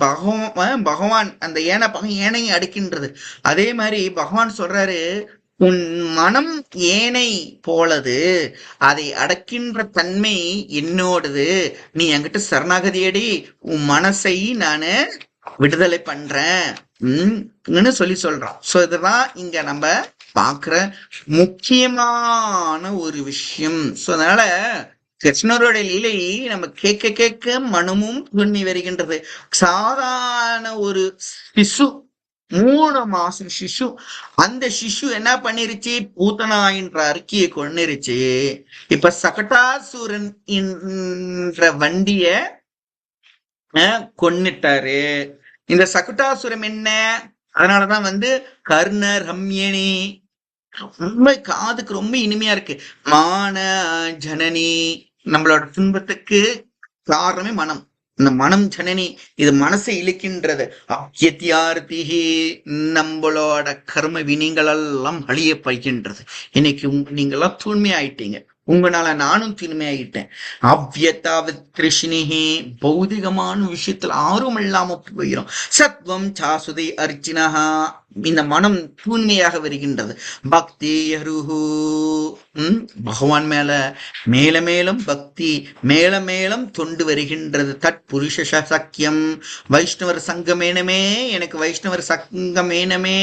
[SPEAKER 1] பகவான் அந்த ஏனை பாகம் ஏனையை அடுக்கின்றது. அதே மாதிரி பகவான் சொல்றாரு, உன் மனம் ஏனை போலது, அதை அடக்கின்ற தன்மை என்னோடது. நீ என்கிட்ட சரணாகதியடி, உன் மனசை நானு விடுதலை பண்றேன் சொல்லி சொல்றான். சோ இதெல்லாம் இங்க நம்ம பாக்குற முக்கியமான ஒரு விஷயம். சோ அதனால கிருஷ்ணரோட லீலை நம்ம கேட்க கேட்க மனமும் துண்ணி வருகின்றது. சாதாரண ஒரு சிசு, 3 மாசம் சிசு, அந்த சிசு என்ன பண்ணிருச்சு? பூத்தனா என்ற அறிக்கையை கொண்டிருச்சு. இப்ப சகடாசுரன் என்ற வண்டிய கொன்னுட்டாரு. இந்த சகுடாசுரம் என்ன? அதனாலதான் கர்ண ரம்யனி, ரொம்ப காதுக்கு ரொம்ப இனிமையா இருக்கு. மான ஜனனி, நம்மளோட துன்பத்துக்கு காரணமே மனம். இந்த மனம் ஜனனி, இது மனசை இழுக்கின்றது. அப்யத்யார்த்திஹி, நம்மளோட கர்ம வினிகள் எல்லாம் அழியப்படுகின்றது. இன்னைக்கு நீங்கெல்லாம் தூய்மையாயிட்டீங்க, உங்களால நானும் தூய்மையாகிட்டேன். அவ்யதாவித்ரிஷ்ணிஹி, பௌதிகமான விஷயத்துல ஆர்வம் இல்லாம போயிடும். சத்வம் சாசுதை அர்ச்சினஹா, இந்த மனம் தூய்மையாக வருகின்றது. பக்தி யருஹு, பகவான் மேல மேல மேலும் பக்தி, மேல மேலும் தொண்டு வருகின்றது. தட் புருஷ சக்கியம் வைஷ்ணவர் சங்கமேனமே, எனக்கு வைஷ்ணவர் சங்கமேனமே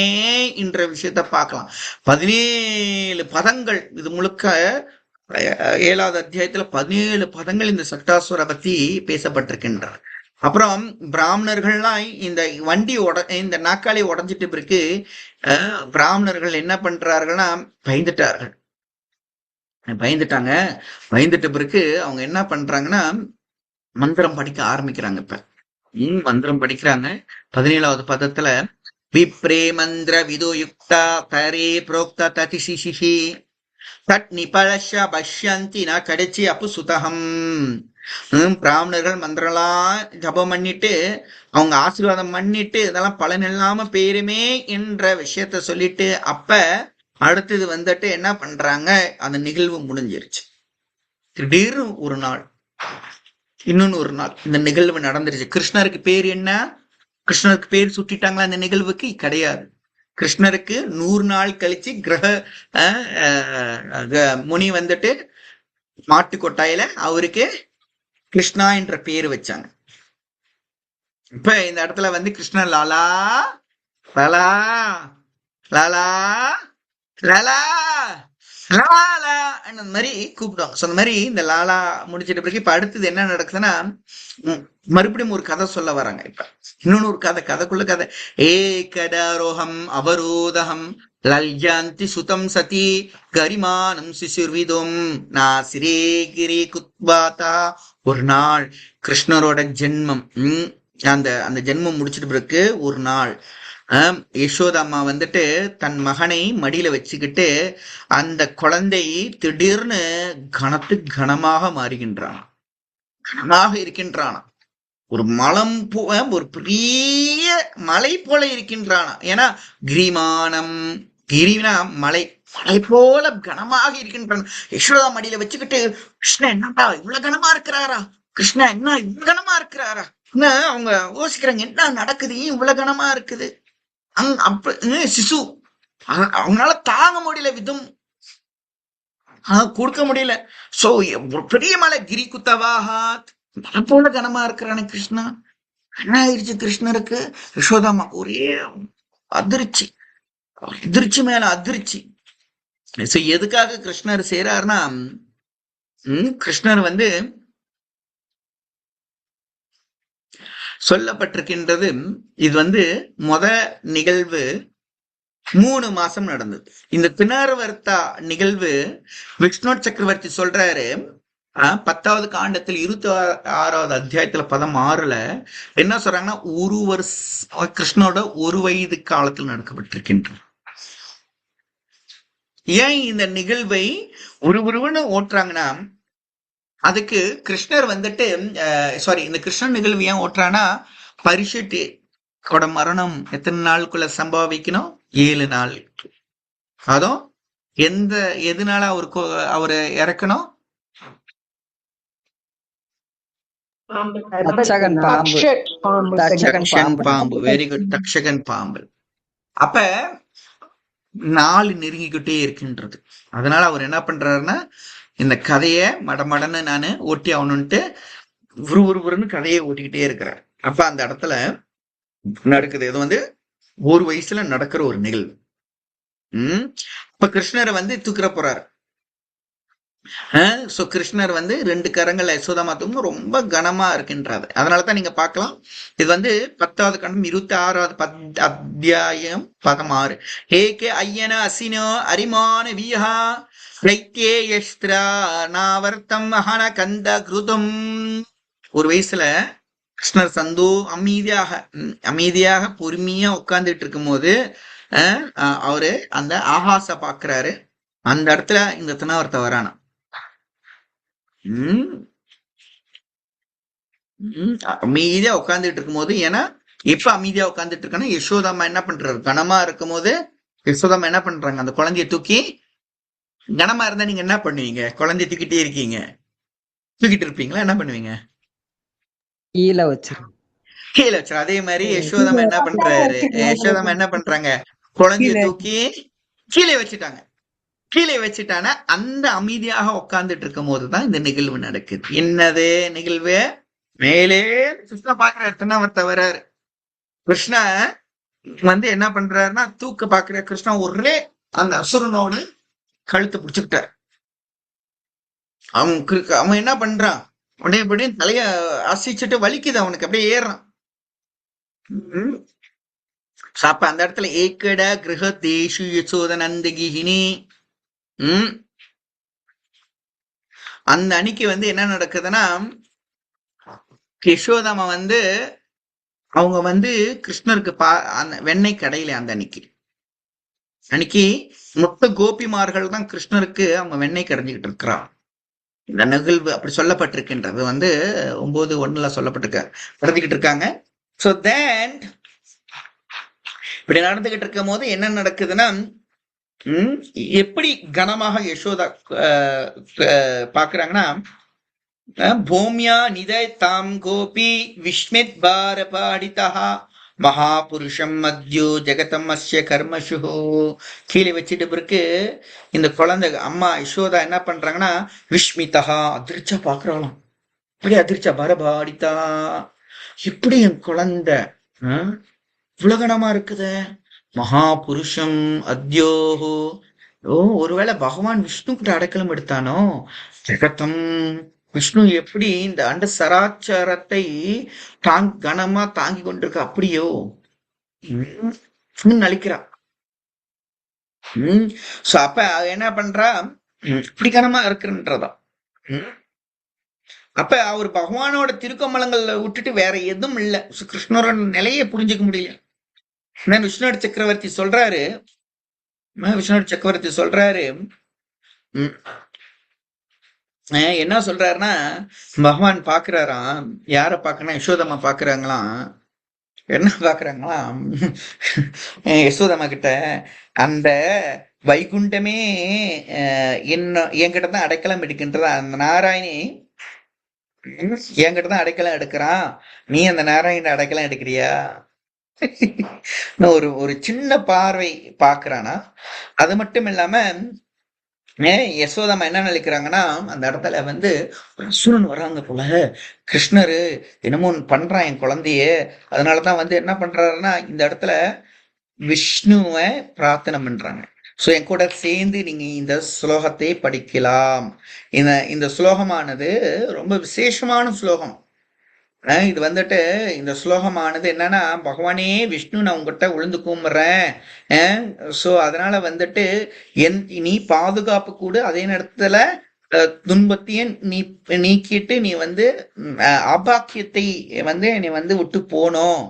[SPEAKER 1] என்ற விஷயத்த பார்க்கலாம். 17 பதங்கள் இது முழுக்க 7வது அத்தியாயத்துல 17 பதங்கள் இந்த சட்டாசுர பத்தி பேசப்பட்டிருக்கின்றன. அப்புறம் பிராமணர்கள்லாம் இந்த வண்டி இந்த நாக்காளி உடஞ்சிட்டு பிறகு பிராமணர்கள் என்ன பண்றார்கள்னா பயந்துட்டாங்க பிறகு அவங்க என்ன பண்றாங்கன்னா மந்திரம் படிக்க ஆரம்பிக்கிறாங்க. இப்ப மந்திரம் படிக்கிறாங்க. 17வது பதத்துல விப்ரே மந்திர விதோ யுக்தா பரே புரோக்தா ததிசிஷி தட் நிபலஷ பஷ்யந்தி ந கடைச்சி அப்பு சுதகம். பிராமணர்கள் மந்திரம்லாம் ஜபம் பண்ணிட்டு அவங்க ஆசீர்வாதம் பண்ணிட்டு இதெல்லாம் பலன் இல்லாம பேருமே என்ற விஷயத்த சொல்லிட்டு அப்ப அடுத்தது என்ன பண்றாங்க? அந்த நிகழ்வு முடிஞ்சிருச்சு. திடீர்னு ஒரு நாள், இன்னொன்னு ஒரு நாள் இந்த நிகழ்வு நடந்துருச்சு. கிருஷ்ணருக்கு பேர் என்ன? கிருஷ்ணருக்கு பேர் சுட்டிட்டாங்களா? அந்த நிகழ்வுக்கு கிடையாது. கிருஷ்ணருக்கு 100 நாள் கழிச்சு முனி மாட்டு கொட்டாயில அவருக்கு கிருஷ்ணா என்ற பேரு வச்சாங்க. இப்ப இந்த இடத்துல கிருஷ்ணன் லாலா லாலா லாலா லாலா லாலா அந்த மாதிரி கூப்பிடுவாங்க. அந்த மாதிரி இந்த லாலா முடிச்சிட்ட பிறகு இப்ப அடுத்தது என்ன நடக்குதுன்னா மறுபடியும் ஒரு கதை சொல்ல வராங்க. இப்ப இன்னொன்னு ஒரு கதைக்குள்ள கதை. ஏகடாரோகம் அவரோதகம் லல்யாந்தி சுதம் சதி கரிமானம் சிசுர்விதும் நாசிரே கிரி குத்வாதா. ஒரு நாள் கிருஷ்ணரோட ஜென்மம், அந்த ஜென்மம் முடிச்சிட்டு பிறகு ஒரு நாள் யசோதா அம்மா தன் மகனை மடியில வச்சுக்கிட்டு அந்த குழந்தை திடீர்னு கனமாக மாறுகின்றான், கனமாக இருக்கின்றான். ஒரு ஒரு பெரிய மலை போல இருக்கின்றான். ஏன்னா கிரிமானம், கிரினா மலை, மலை போல கனமாக இருக்கின்றான். யசோதா மடியில வச்சுக்கிட்டு கிருஷ்ணன் என்னடா இவ்வளவு கனமா இருக்கிறாரா கிருஷ்ணா என்ன இவ்வளவு கனமா இருக்கிறாரா? என்ன அவங்க யோசிக்கிறாங்க, என்ன நடக்குது, ஏன் இவ்வளவு கனமா இருக்குது? சிசு அவங்களால தாங்க முடியல, விதம் கொடுக்க முடியல. சோ பெரிய மலை கிரி குத்தவாகாத் மலை போல கனமா இருக்கிறானே கிருஷ்ணா. என்ன ஆயிடுச்சு கிருஷ்ணருக்கு? யசோதாமா ஒரே அதிர்ச்சி, அதிர்ச்சி மேல அதிர்ச்சி. எதுக்காக கிருஷ்ணர் செய்யறாருன்னா, கிருஷ்ணர் வந்து சொல்லப்பட்டிருக்கின்றது, இது வந்து நிகழ்வு 3 மாசம் நடந்தது. இந்த பினாரவர்த்தா நிகழ்வு விஷ்ணு சக்கரவர்த்தி சொல்றாரு 10வது காண்டத்தில் 26வது அத்தியாயத்துல 16ல என்ன சொல்றாங்கன்னா, ஒரு வருஷம் கிருஷ்ணனோட 1 வயது காலத்தில் நடக்கப்பட்டிருக்கின்றது. ஏன் இந்த நிகழ்வை ஒருவருவன்னு ஓட்டுறாங்கன்னா, அதுக்கு கிருஷ்ணர் வந்துட்டு இந்த கிருஷ்ணன் நிகழ்வு ஏன் ஓட்டுறான்னா, பரிஷத்தோட மரணம் எத்தனை நாளுக்குள்ள சம்பவிக்கணும்? 7 நாள். அதுவும் எதனால அவரு இறக்கணும்? பாம்பு. வெரி குட், தக்ஷகன் பாம்பு. அப்ப நாள் நெருங்கிக்கிட்டே இருக்கின்றது. அதனால அவர் என்ன பண்றாருன்னா, இந்த கதைய மடமடன்னு நானு ஓட்டி ஆகணும்ட்டு உருன்னு கதையை ஓட்டிக்கிட்டே இருக்கிறார். அப்ப அந்த இடத்துல நடக்குது, இது வந்து 1 வயசுல நடக்கிற ஒரு நிகழ்வு. அப்ப கிருஷ்ணரை வந்து தூக்கிற போறாரு. கிருஷ்ணர் வந்து 2 கரங்கள் யசோதாமா தூக்கும், ரொம்ப கனமா இருக்கின்றது. அதனாலதான் நீங்க பார்க்கலாம், இது வந்து 10வது கண்டம் 26வது அத்தியாயம் 16. ஏகே ஐயன அசினோ அரிமான வீஹா ரைத்தேயஸ்திரா நாவர்த்தம் மகன கந்த கிருதம். 1 வயசுல கிருஷ்ணர் அமைதியாக பொறுமையா உட்கார்ந்துட்டு இருக்கும் போது அவரு அந்த ஆகாச பாக்குறாரு. அந்த இடத்துல இந்த தினாவர்த்த வரானா. அமைதியா உட்கார்ந்துட்டு இருக்கும் போது, ஏன்னா எப்ப அமைதியா உட்கார்ந்துட்டு இருக்கனா, யசோதாமா என்ன பண்றாரு, கனமா இருக்கும் போது யசோதாமா என்ன பண்றாங்க, அந்த குழந்தைய தூக்கி, கனமா இருந்தா நீங்க என்ன பண்ணுவீங்க? குழந்தைய தூக்கிட்டே இருக்கீங்க, தூக்கிட்டு இருப்பீங்களா? என்ன பண்ணுவீங்க? கீழே வச்சிரு. அதே மாதிரி யசோதாமா என்ன பண்றாங்க, குழந்தைய தூக்கி கீழே வச்சுட்டானா. அந்த அமைதியாக உட்கார்ந்துட்டு இருக்கும் போதுதான் இந்த நிகழ்வு நடக்குது. என்னது நிகழ்வு? மேலே கிருஷ்ண பாக்குற தினாவர்த்த வர்றாரு. கிருஷ்ணா வந்து என்ன பண்றாருன்னா, தூக்க பாக்குற கிருஷ்ணா ஒரே அந்த அசுரனோடு கழுத்து பிடிச்சுக்கிட்டார். அவன் என்ன பண்றான், அப்படியே தலைய அசைச்சிட்டு வலிக்குது அவனுக்கு, அப்படியே ஏறான். அப்ப அந்த இடத்துல ஏக்கட கிரக தேசு யசோதனந்தகினி. அந்த அன்னைக்கு வந்து என்ன நடக்குதுன்னா, யசோதாமா வந்து அவங்க வந்து கிருஷ்ணருக்கு அந்த வெண்ணெய் கடையில அந்த அன்னைக்கு மொத்த கோபிமார்கள் தான் கிருஷ்ணருக்கு அவங்க வெண்ணெய் கடைஞ்சிக்கிட்டு இருக்கிறான். இந்த நிகழ்வு அப்படி சொல்லப்பட்டிருக்கின்றது, வந்து 9:1 சொல்லப்பட்டிருக்கிட்டு இருக்காங்க. சோ தென் இப்படி நடந்துகிட்டு இருக்கும் போது என்ன நடக்குதுன்னா, எப்படி கனமாக யசோதா பாக்குறாங்கன்னா, பூமியா நிதய் தாம் கோபி விஸ்மித் பார பாடிதா மகாபுருஷம் மத்யோ ஜெகதம் அஸ்ய கர்மசு. கீழே வச்சுட்டு பிறகு இந்த குழந்தை அம்மா யசோதா என்ன பண்றாங்கன்னா, விஸ்மிதா அதிர்ச்சா பாக்குறாளாம். இப்படி அதிர்ச்சா பாரபாடிதா, இப்படி என் குழந்தை உலகணமா இருக்குது, மகாபுருஷம் அத்யோஹோ, ஒருவேளை பகவான் விஷ்ணு கிட்ட அடைக்கலம் எடுத்தானோ, ஜெகதம் விஷ்ணு எப்படி இந்த அண்ட சராச்சாரத்தை கனமா தாங்கி கொண்டிருக்க, அப்படியோ அழிக்கிறான். அப்ப என்ன பண்றா, இப்படி கனமா இருக்குன்றதா. அப்ப அவர் பகவானோட திருக்கமலங்கள்ல விட்டுட்டு வேற எதுவும் இல்லை. கிருஷ்ணரோட நிலையை புரிஞ்சுக்க முடியல. விஷ்ணு சக்கரவர்த்தி சொல்றாரு, என்ன சொல்றாருன்னா, பகவான் பாக்குறாராம். யார பாக்கணும்? யசோதம்மா பாக்குறாங்களாம். என்ன பாக்குறாங்களாம், யசோதம்மா கிட்ட அந்த வைகுண்டமே என்கிட்ட தான் அடைக்கலம் எடுக்கின்றதா, அந்த நாராயணி என்கிட்ட தான் அடைக்கலம் எடுக்கிறான், நீ அந்த நாராயண அடைக்கலம் எடுக்கிறியா? ஒரு ஒரு சின்ன பார்வை பாக்குறானா. அது மட்டும் இல்லாம யசோதாமா என்ன நினைக்கிறாங்கன்னா, அந்த இடத்துல வந்து ஒரு அசுரன் வர்றாங்க போல, கிருஷ்ணரு என்னமோ ஒண்ணு பண்றான் என் குழந்தைய. அதனாலதான் வந்து என்ன பண்றாருன்னா இந்த இடத்துல விஷ்ணுவை பிரார்த்தனை பண்றாங்க. சோ என் கூட சேர்ந்து நீங்க இந்த ஸ்லோகத்தை படிக்கலாம். இந்த ஸ்லோகமானது ரொம்ப விசேஷமான ஸ்லோகம். இது வந்துட்டு இந்த ஸ்லோகமானது என்னன்னா, பகவானே விஷ்ணு நான் உங்ககிட்ட விழுந்து கும்பிடுறேன். சோ அதனால வந்துட்டு நீ பாதுகாப்பு கூட, அதே நேரத்துல துன்பத்தையும் நீ நீக்கிட்டு நீ வந்து ஆபாக்கியத்தை வந்து நீ வந்து விட்டு போனோம்,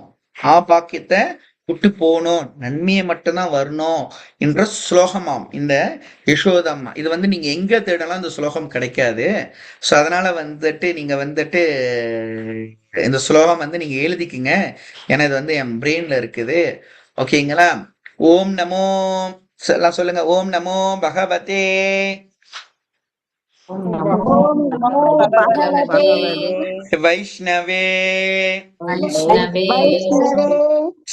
[SPEAKER 1] ஆபாக்கியத்தை விட்டு போகணும், நன்மையை மட்டும்தான் வரணும் என்ற ஸ்லோகமாம் இந்த யசோதம்மா. இது வந்து நீங்க எங்க தேடலாம் இந்த ஸ்லோகம் கிடைக்காது. சோ அதனால வந்துட்டு நீங்க வந்துட்டு இந்த ஸ்லோகம் வந்து நீங்க எழுதிக்குங்க, ஏன்னா இது வந்து என் பிரெயின்ல இருக்குது. ஓகேங்களா? ஓம் நமோ எல்லாம் சொல்லுங்க. ஓம் நமோ பகவதே வைஷ்ணவே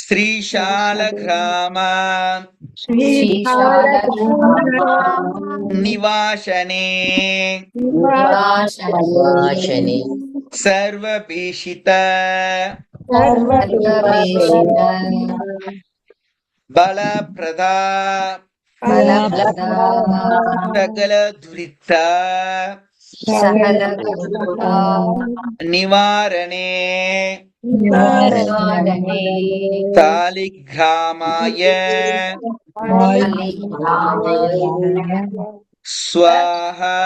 [SPEAKER 1] ஸ்ரீஷால கிராம நிவாசனே சர்வபீஷித பலப்ரதா சகல துரித நிவாரணே சாலிக்ராமாய ஸ்வாஹா.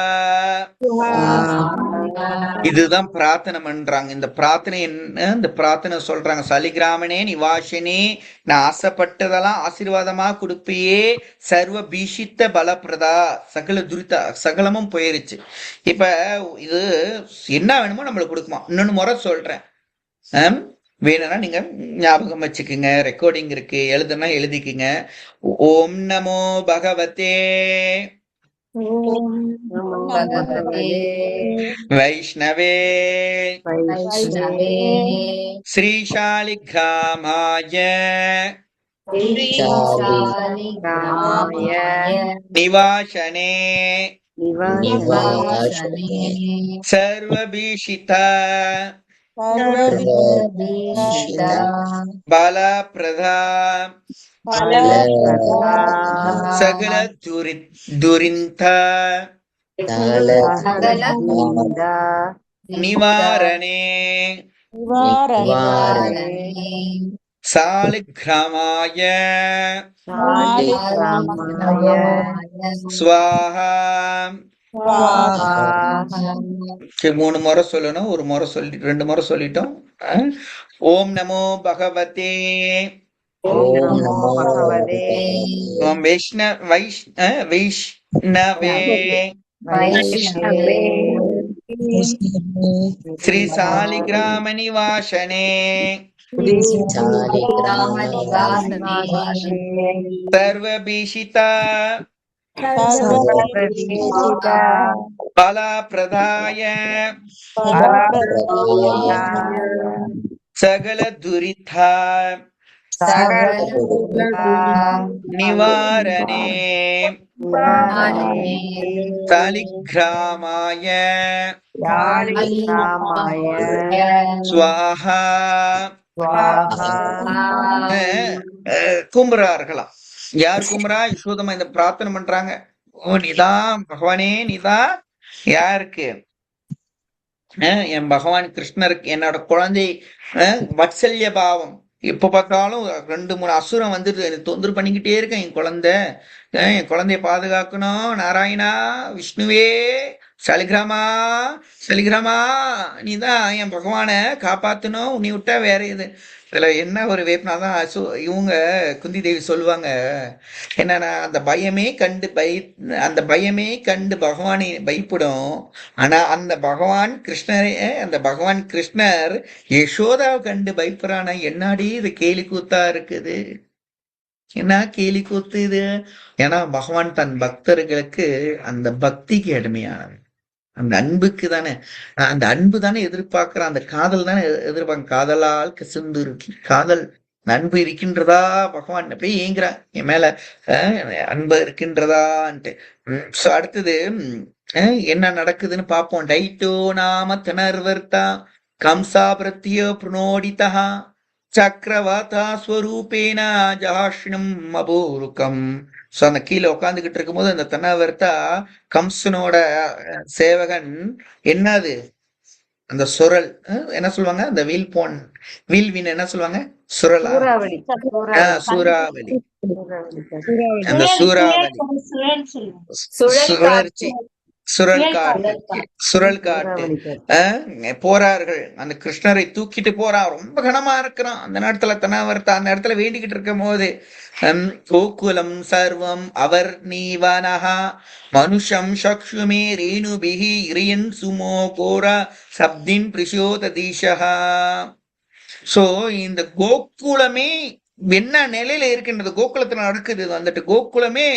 [SPEAKER 1] இதுதான் பிரார்த்தனை பண்றாங்க. இந்த பிரார்த்தனை என்ன? இந்த பிரார்த்தனை சொல்றாங்க, சலிகிராமனே நிவாசினே, நான் ஆசைப்பட்டதெல்லாம் ஆசீர்வாதமா கொடுப்பியே, சர்வ பீஷித்த பலப்பிரதா, சகல துரிதா, சகலமும் போயிருச்சு. இப்ப இது என்ன வேணுமோ நம்மளுக்கு கொடுக்குமா. இன்னொன்னு முறை சொல்றேன், வேணும்னா நீங்க ஞாபகம் வச்சுக்குங்க, ரெக்கார்டிங் இருக்கு, எழுதுனா எழுதிக்குங்க. ஓம் நமோ பகவதே வைஷ்ணவே ஸ்ரீஷாலிகிராமாய நிவாசனே சர்வபீஷித பலப்ரதா சகல துரிந்த நிவாரணே சாலிக்ராமாய ஸ்வாஹா. 3 முறை சொல்லணும், ஒரு முறை சொல்லி 2 முறை சொல்லிட்டோம். ஓம் நமோ பகவதே ஓம் வைஷ்ணவே ஸ்ரீ சாலிகிராம நிவாசனே சர்வபீஷித பலப்ரதாய சகல துரிதா நிவாரணே சாலிகிராமாய ஸ்வாஹா. கும்புறார்களாம். யார் கும்புறா? யசோதமா இந்த பிரார்த்தனை பண்றாங்க. ஓ நீதான் பகவானே, நீதான் யாருக்கு? என் பகவான் கிருஷ்ணருக்கு, என்னோட குழந்தை வத்சல்ய பாவம். எப்ப பார்த்தாலும் 2-3 அசுரம் வந்துட்டு தொந்தரவு பண்ணிக்கிட்டே இருக்கேன். என் குழந்தைய பாதுகாக்கணும். நாராயணா, விஷ்ணுவே, சலிகிராமா, நீதான் என் பகவான காப்பாத்தணும். உன்னை விட்டா வேற இது. இதுல என்ன ஒரு வேப்பனாதான் இவங்க குந்தி தேவி சொல்லுவாங்க என்னன்னா, அந்த பயமே கண்டு பகவானை பயப்படும். ஆனா அந்த பகவான் கிருஷ்ணர் யசோதாவை கண்டு பயப்படுறானா? என்னாடி இது கேலி கூத்தா இருக்குது, என்ன கேலி கூத்து இது? ஏன்னா பகவான் தன் பக்தர்களுக்கு அந்த பக்திக்கு அடிமையானது. அந்த அன்புக்கு தானே, அந்த அன்பு தானே எதிர்பார்க்கிறான், அந்த காதல் தானே எதிர்பார்க்க. காதலால் கசிந்து இருக்கு காதல், அன்பு இருக்கின்றதா பகவான் அப்படியே ஏங்குறான் என் மேல, அன்பு இருக்கின்றதான்ட்டு. சோ அடுத்தது என்ன நடக்குதுன்னு பார்ப்போம். டைட்டோ நாம திணர்வர்த்தா கம்சா பிரத்ய புனோடிதா சக்கரவாதா ஸ்வரூபேன ஜாஷ்ணம் அபூருக்கம். சோ அந்த கீழே உட்காந்துகிட்டு இருக்கும்போது அந்த தென்னாவர்த்தா கம்சனோட சேவகன் என்னது அந்த சுரல், என்ன சொல்லுவாங்க அந்த வீல்வின் என்ன சொல்லுவாங்க, சுரலா,
[SPEAKER 3] சூறாவளி
[SPEAKER 1] சூறாவளி,
[SPEAKER 3] சூறாவளி
[SPEAKER 1] அந்த சூறாவளி,
[SPEAKER 4] சுழல் சொல்லுவோம்.
[SPEAKER 3] சுழல்
[SPEAKER 1] சுழற்சி, சுழல்
[SPEAKER 4] சுழல்
[SPEAKER 1] காற்று,
[SPEAKER 4] காற்று.
[SPEAKER 1] சுழல் காற்று.
[SPEAKER 3] சூறாவளி
[SPEAKER 1] போறார்கள், அந்த கிருஷ்ணரை தூக்கிட்டு போறான், ரொம்ப கனமா இருக்கிறான் அந்த நேரத்துல தென்னாவர்த்தா. அந்த இடத்துல வேண்டிக்கிட்டு இருக்கும் போது கோகுலம் சர்வம் அவர் நீவனஹா மனுஷம் சக்ஷுமே ரேணுபிஹி இரியன் சுமோ கோரா சப்தின் பிரிஷோததீஷஹா. சோ இந்த கோகுலமே என்ன நிலையில இருக்கின்றது, கோகுலத்துல நடக்குது வந்துட்டு, கோகுலமே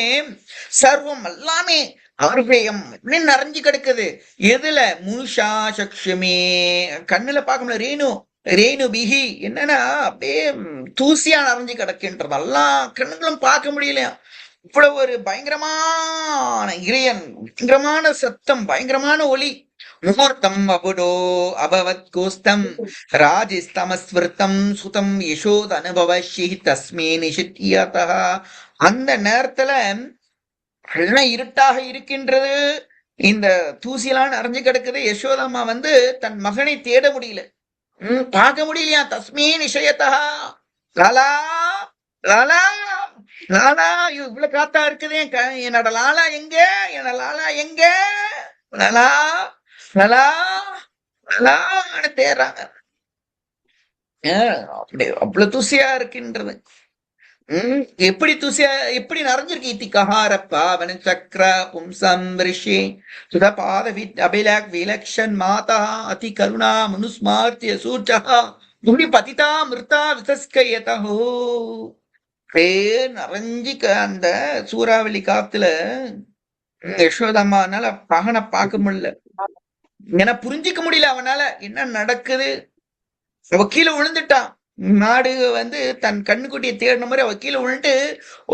[SPEAKER 1] சர்வம் எல்லாமே ஆர்வேயம் நிறைஞ்சு கிடக்குது. எதுல, முனுஷா சக்ஷுமே, கண்ணுல பார்க்க முடியல, ரேணு பிகி என்னன்னா அப்படியே தூசியா நிறைஞ்சு கிடக்குன்றது, எல்லா கண்ணுங்களும் பார்க்க முடியலையா. இவ்வளவு ஒரு பயங்கரமான இறையன், பயங்கரமான சத்தம், பயங்கரமான ஒளி. முகூர்த்தம் அபுடோ அபவத் கோஸ்தம் ராஜிஸ்தமஸ்விருத்தம் சுதம் யசோத அனுபவஷி தஸ்மே நிஷித்யதா. அந்த நேரத்துல எல்லாம் இருட்டாக இருக்கின்றது, இந்த தூசியெல்லாம் நிறைஞ்சு கிடக்குது. யசோதம்மா தன் மகனை தேட முடியல, பார்க்க முடியலையா. தஸ்மே நிஷயத்தா லாலா லாலா லாலா, இவ்வளவு காத்தா இருக்குதே, என்னோட லாலா எங்க, என்னோட லாலா எங்க, லாலா லாலா லாலான்னு தேடுறாங்க. அப்படி அவ்வளவு தூசியா இருக்கின்றது. எப்படி தூசியா, எப்படி நிறைஞ்சிருக்கு. இத்தி கஹார பாவன சக்கர பும்சம் ரிஷி சுத பாத அபிலாக் விலக்ஷன் மாதா அதி கருணா மனுஸ்மார்த்திய சூர்ச்சா துடி பதிதா மிருதா விசஸ்கயதோ. நிறைஞ்சு அந்த சூறாவளி காத்துல யசோதம்மானால பகனை பார்க்க முடியல, ஏன்னா புரிஞ்சிக்க முடியல அவனால என்ன நடக்குது. அவ கீழே விழுந்துட்டான். நாடு தன் கண்ணுக்குட்டியை தேடின மாதிரி அவ கீழே விழுந்துட்டு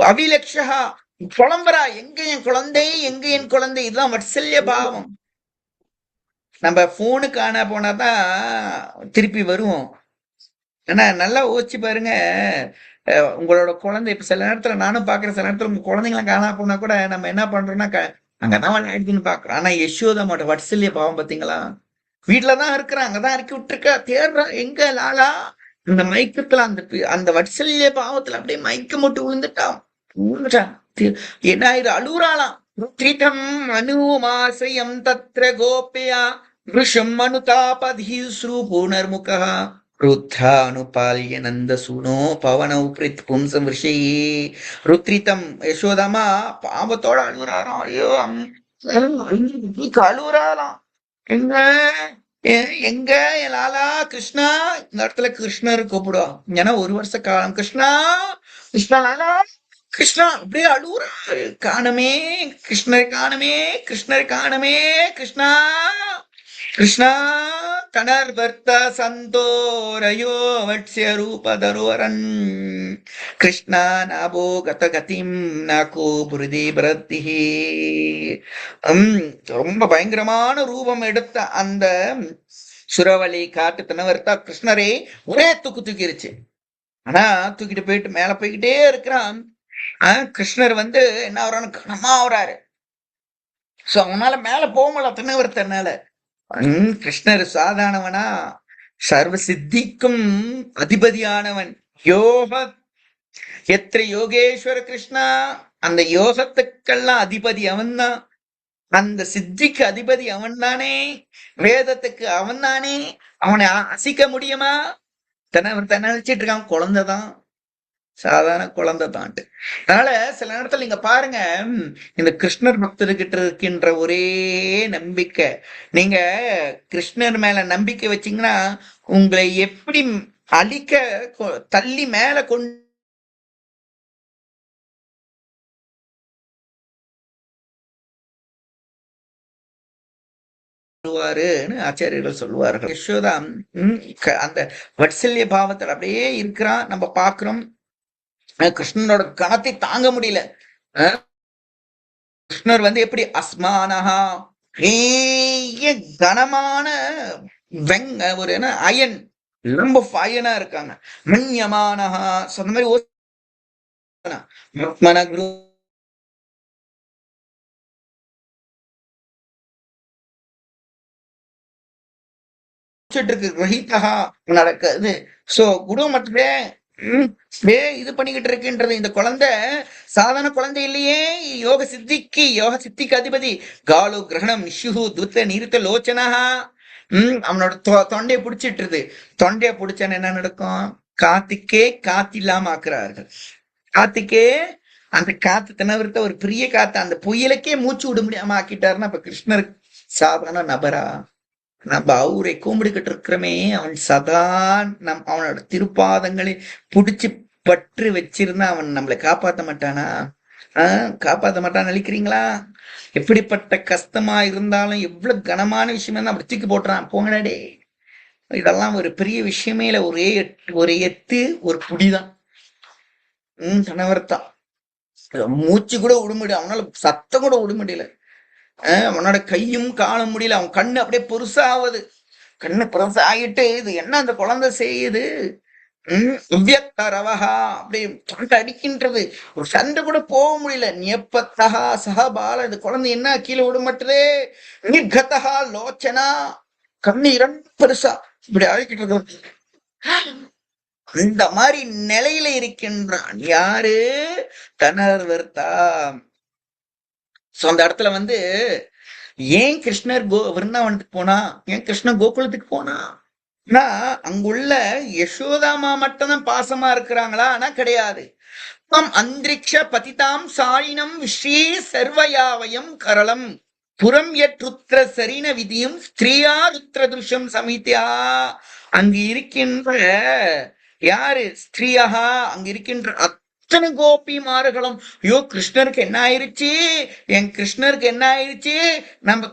[SPEAKER 1] அவிலக்ஷா புலம்புறா, எங்க என் குழந்தை, எங்க என் குழந்தை. இதுதான் வட்சல்ய பாவம். நம்ம போனு காண போனாதான் திருப்பி வருவோம். ஏன்னா நல்லா யோசிச்சு பாருங்க, உங்களோட குழந்தை இப்ப சில நேரத்துல நானும் பாக்குறேன், சில நேரத்துல உங்க குழந்தைங்களாம் காணா போனா கூட நம்ம என்ன பண்றோம்னா அங்கதான் விளையாடுதுன்னு பாக்குறோம். ஆனா யசோதா மாட்ட வட்சல்ய பாவம் பாத்தீங்களா, வீட்டுலதான் இருக்கிறான், அங்கதான் இறக்கி விட்டுருக்கா, தேடுறான் எங்க லாலா. அந்த மயக்கத்துல அந்த வட்சல்ய பாவத்துல அப்படியே மயக்கம் போட்டு விழுந்துட்டான். என்ன ஆயிரு அழுறாளாம். ருத்ரிதம் அனுமாசயம் தத்ர கோபியா ருஷம் அனுதாபதி ஸ்ரூ புனர்முகா ருத்ரானுபால்ய நந்த சுனோ பவனௌ பிரித் பும்சம் ரிஷையே. ருத்ரிதம் யசோதாமா பாவத்தோட அழுறாராம். ஐயோ அழுறாளாம். எங்க எங்க லாலா கிருஷ்ணா. இந்த இடத்துல கிருஷ்ணர் கூப்பிடுவா, ஏன்னா ஒரு வருஷ காலம் கிருஷ்ணா கிருஷ்ணா லாலா கிருஷ்ணா அப்படியே அழுவுறா. காணமே கிருஷ்ணர், காணமே கிருஷ்ணர், காணமே கிருஷ்ணா கிருஷ்ணா. கணர்வர்த்த சந்தோரயோ வட்சிய ரூபதருவரன் கிருஷ்ணா நாபோ கதகதிம் நாகோ புருதி பிரத்திஹி. ரொம்ப பயங்கரமான ரூபம் எடுத்த அந்த சுரவழி காட்டு தினவர்த்தா கிருஷ்ணரே ஒரே தூக்கிருச்சு. ஆனா தூக்கிட்டு போயிட்டு மேல போய்கிட்டே இருக்கிறான். கிருஷ்ணர் என்ன ஆகுறான்னு கனமா ஆகுறாரு. சோ அவனால மேல போக முடியல தினவர்த்தனால. கிருஷ்ணர் சாதாரணவனா, சர்வ சித்திக்கும் அதிபதியானவன். யோக எத்திர யோகேஸ்வர கிருஷ்ணா, அந்த யோகத்துக்கெல்லாம் அதிபதி அவன் தான், அந்த சித்திக்கு அதிபதி அவன் தானே, வேதத்துக்கு அவன் தானே. அவனை அசிக்க முடியுமா? தன்னை நினைச்சிட்டு இருக்கான் குழந்தைதான், சாதாரண குழந்தை தான்ட்டு. அதனால சில நேரத்துல நீங்க பாருங்க, இந்த கிருஷ்ணர் பக்தர்கிட்ட இருக்கின்ற ஒரே நம்பிக்கை, நீங்க கிருஷ்ணர் மேல நம்பிக்கை வச்சீங்கன்னா உங்களை எப்படி அழிக்க தள்ளி மேல கொண்டு சொல்லுவாருன்னு ஆச்சாரியர்கள் சொல்லுவார்கள். யசோதா அந்த வட்சல்ய பாவத்தில் அப்படியே இருக்கிறான். நம்ம பாக்குறோம் கிருஷ்ணனோட கணத்தை தாங்க முடியல. கிருஷ்ணர் வந்து எப்படி அஸ்மானஹா பெரிய கனமான ஒரு என்ன அயன், ரொம்ப ஃபயனா இருக்காங்க. மன்யமானஹா சொன்ன மாதிரி நடக்குது. சோ குரு மட்டுமே இது பண்ணிக்கிட்டு இருக்குன்றது. இந்த குழந்தை சாதாரண குழந்தை இல்லையே. யோக சித்திக்கு அதிபதி காலு கிரகணம் நிஷுகு துத்த நிறுத்த லோச்சனா. அவனோட தொண்டையை பிடிச்சிட்டுருது. தொண்டையை பிடிச்சான்னு என்ன நடக்கும்? காத்துக்கே காத்து இல்லாம ஆக்குறார்கள். காத்துக்கே அந்த காத்து திணவரத்த ஒரு பெரிய காத்து அந்த புயலுக்கே மூச்சு விட முடியாம ஆக்கிட்டாருன்னா அப்ப கிருஷ்ணர் சாதாரண நபரா? நம்ம அவரை கும்பிடுகிட்டு இருக்கிறோமே, அவன் சதா அவனோட திருப்பாதங்களை புடிச்சு பற்று வச்சிருந்தா அவன் நம்மளை காப்பாத்த மாட்டானா? காப்பாத்த மாட்டான்னு நினைக்கிறீங்களா? எப்படிப்பட்ட கஷ்டமா இருந்தாலும் எவ்வளவு கனமான விஷயமா இருந்தா அப்படி தூக்கி போட்டுறான். போங்கடே, இதெல்லாம் ஒரு பெரிய விஷயமே இல்ல. ஒரு எத்து ஒரு புடிதான். கணவர்தான் மூச்சு கூட விட முடியல, அவனால சத்தம் கூட விட முடியல. அவனோட கையும் காண முடியல. அவன் கண்ணு அப்படியே பெருசாகுது. கண்ணு பெருசாகிட்டு இது என்ன அந்த குழந்தை செய்யுது? அப்படி அடிக்கின்றது. ஒரு சண்டை கூட போக முடியல. நியப்பத்தகா சகபால இந்த குழந்தை என்ன கீழே விட மாட்டதே. நிர்கதகா லோச்சனா கண்ணு இரண்டு பெருசா இப்படி அழிக்கிட்டு இந்த மாதிரி நிலையில இருக்கின்றான். யாரு? தனர்வர்த்தா. அந்த இடத்துல வந்து ஏன் கிருஷ்ணர் விருந்தாவனத்துக்கு போனா, ஏன் கிருஷ்ணர் கோகுலத்துக்கு போனா? அங்குள்ள யசோதாமா மட்டும்தான் பாசமா இருக்கிறாங்களா? ஆனா கிடையாது. அந்திரிக்ஷ பதிதாம் சாயினம் ஸ்ரீ சர்வயாவயம் கரளம் புறம் யற்றுத்ர சரின விதியும் ஸ்திரியா ருத்ர துருஷம் சமித்யா. அங்கு இருக்கின்ற யாரு? ஸ்திரீயா அங்க இருக்கின்ற அத்தனை கோபிமார்களும் ஐயோ கிருஷ்ணருக்கு என்ன ஆயிருச்சு, என் கிருஷ்ணருக்கு என்ன ஆயிருச்சு. நம்ம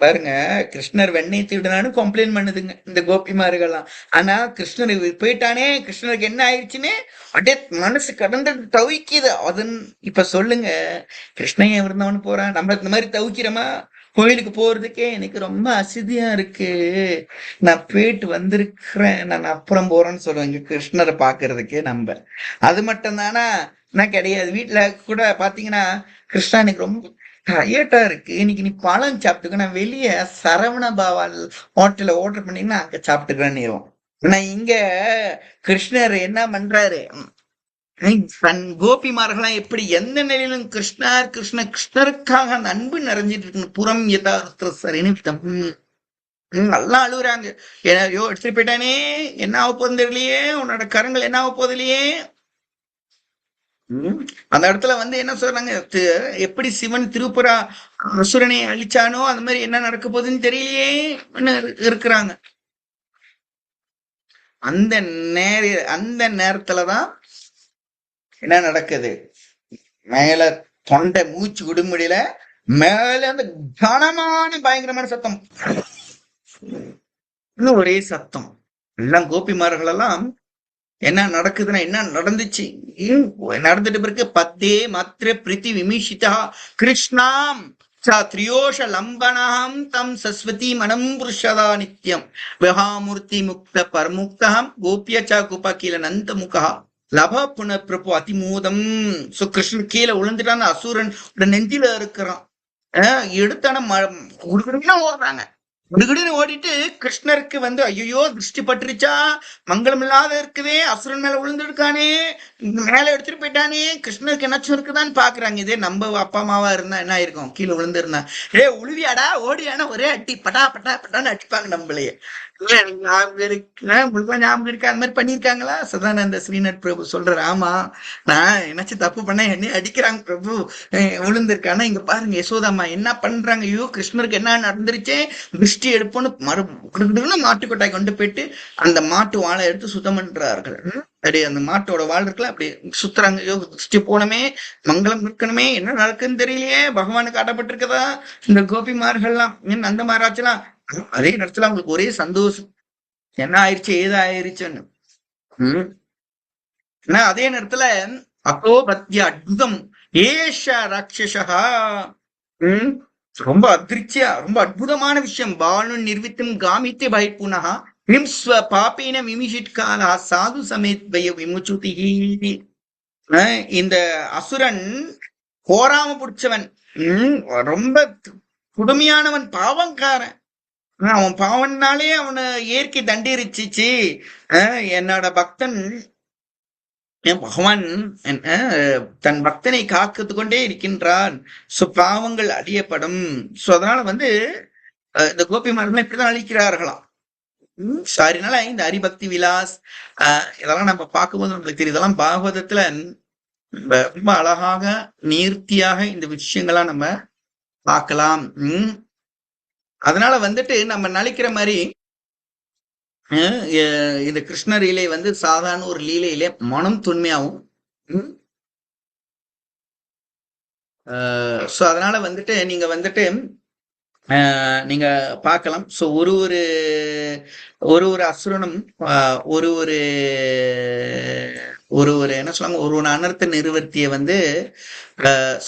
[SPEAKER 1] பாருங்க, கிருஷ்ணர் வெண்ணெய் திருடுனான்னு கம்ப்ளைண்ட் பண்ணுதுங்க இந்த கோபிமார்கள்லாம். ஆனா கிருஷ்ணர் போயிட்டானே, கிருஷ்ணருக்கு என்ன ஆயிடுச்சுன்னு அப்படியே மனசு கடந்து தவிக்குது. அதன் இப்ப சொல்லுங்க, கிருஷ்ணன் விருந்தவனு போறான், நம்ம இந்த மாதிரி தவிக்கிறோமா? கோயிலுக்கு போறதுக்கே எனக்கு ரொம்ப அசதியா இருக்கு, நான் போயிட்டு வந்திருக்கிறேன், நான் அப்புறம் போறேன்னு சொல்லுவாங்க கிருஷ்ணரை பாக்குறதுக்கே. நம்ம அது மட்டும் தானா? நான் கிடையாது. வீட்டுல கூட பாத்தீங்கன்னா கிருஷ்ணா எனக்கு ரொம்ப டயர்டா இருக்கு, இன்னைக்கு நீ பழம் சாப்பிட்டுக்க, நான் வெளியே சரவண பவன் ஹோட்டல்ல ஆர்டர் பண்ணீங்கன்னா அங்க சாப்பிட்டுக்கிறேன்னு. ஆனா இங்க கிருஷ்ணர் என்ன பண்றாரு? தன் கோபிமார்கள்லாம் எப்படி எந்த நிலையிலும் கிருஷ்ணருக்காக அந்த அன்பு நிறைஞ்சிட்டு இருக்கு. புறம் யதார்த்த சரின்னு நல்லா அழுகுறாங்க. ஐயோ எடுத்துட்டு போயிட்டானே, என்ன ஆக போகுது தெரியலையே, உன்னோட கரங்கள் என்ன ஆக போகுது இல்லையே. அந்த இடத்துல வந்து என்ன சொல்றாங்க, எப்படி சிவன் திருப்புரா அசுரனை அழிச்சானோ அந்த மாதிரி என்ன நடக்க போகுதுன்னு தெரியலையே இருக்கிறாங்க. அந்த நேரத்துலதான் என்ன நடக்குது? மேல தொண்டை மூச்சு விட முடியல, மேல அந்த கனமான பயங்கரமான சத்தம், இன்னும் ஒரே சத்தம். எல்லாம் கோபிமார்கள் எல்லாம் என்ன நடக்குதுன்னா என்ன நடந்துச்சு நடந்துட்டு பிறகு பத்தே மத்திர பிரீத்தி விமிஷிதா கிருஷ்ணாம் திரியோஷ லம்பனாம் தம் சஸ்வதி மனம் புருஷதா நித்யம் விஹாமூர்த்தி முக்த பரமுக்தம் கோபிய ச குபகீல நந்த முகா லப புன பிரபு அதிமூதம். கிருஷ்ணன் கீழே விழுந்துட்டான். அசூரன் நெஞ்சில இருக்கிறான். எடுத்தான ஓடுறாங்க. விடுகுடுன்னு ஓடிட்டு கிருஷ்ணருக்கு வந்து ஐயோ திருஷ்டி பட்டுருச்சா, மங்களம் இல்லாத இருக்குதே, அசுரன் மேல விழுந்துருக்கானே, மேல எடுத்துட்டு போயிட்டானே, கிருஷ்ணருக்கு என்னாச்சும் இருக்குதான்னு பாக்குறாங்க. இதே நம்ம அப்பா அம்மாவா இருந்தா என்ன ஆயிருக்கும்? கீழே விழுந்திருந்தா உழுவியாடா ஓடியானா ஒரே அட்டி பட்டா பட்டா பட்டான்னு அடிப்பாங்க நம்மளையே. ஞாபகம் இருக்கா? அந்த மாதிரி பண்ணிருக்காங்களா? சதானந்த ஸ்ரீநாத் பிரபு சொல்றாரு, ஆமா நான் என்னாச்சும் தப்பு பண்ண என்னை அடிக்கிறாங்க பிரபு, விழுந்திருக்கானா. இங்க பாருங்க யசோதாமா என்ன பண்றாங்க. ஐயோ கிருஷ்ணருக்கு என்ன நடந்துருச்சே, திருஷ்டி எடுப்போன்னு மாட்டு கொட்டாய் கொண்டு போயிட்டு அந்த மாட்டு வாழை எடுத்து சுத்தம் பண்றார்கள். அப்படியே அந்த மாட்டோட வாழ் இருக்குல்ல அப்படி சுத்துறாங்க. ஐயோ திருஷ்டி போனமே, மங்களம் இருக்கணுமே, என்ன நடக்குன்னு தெரியலையே, பகவானுக்கு காட்டப்பட்டிருக்கதா. இந்த கோபிமார்கள்லாம் அந்த மகாராஜெல்லாம் அதே நேரத்துல அவங்களுக்கு ஒரே சந்தோஷம், என்ன ஆயிடுச்சு ஏது ஆயிடுச்சுன்னு. உம் ஆனா அதே நேரத்துல அப்போ பத்திய அற்புதம் ஏஷ ராட்சசா. உம் ரொம்ப அதிர்ச்சியா, ரொம்ப அற்புதமான விஷயம். பானு நிர்வித்தும் காமித்தே பயப்புனஹா விம்ஸ்வ பாப்பேன விமிஷிட் காலா சாது சமேத் பய விமுச்சுதிஹி. இந்த அசுரன் கோராம புடிச்சவன், ரொம்ப கொடுமையானவன், பாவங்காரன். அவன் பாவன்னாலே அவனை இயற்கை தண்டிருச்சிச்சு. என்னோட பக்தன், என் பகவான் தன் பக்தனை காத்து கொண்டே இருக்கின்றான். சோ பாவங்கள் அழியப்படும். சோ அதனால இந்த கோபிமார்கள் இப்படிதான் அழிக்கிறார்களாம். சாரினால இந்த ஹரிபக்தி விலாஸ் இதெல்லாம் நம்ம பார்க்கும்போது நம்மளுக்கு தெரியும். இதெல்லாம் பாகவதத்துல ரொம்ப அழகாக நேர்த்தியாக இந்த விஷயங்கள்லாம் நம்ம பார்க்கலாம். அதனால நம்ம நினைக்கிற மாதிரி இந்த கிருஷ்ண லீலை சாதாரண ஒரு லீலையிலே மனம் துண்மையாவும். சோ அதனால நீங்க நீங்க பார்க்கலாம். சோ ஒரு ஒரு அசுரனும் ஒரு ஒரு என்ன சொல்லுவாங்க, ஒரு அனர்த்த நிறுவர்த்திய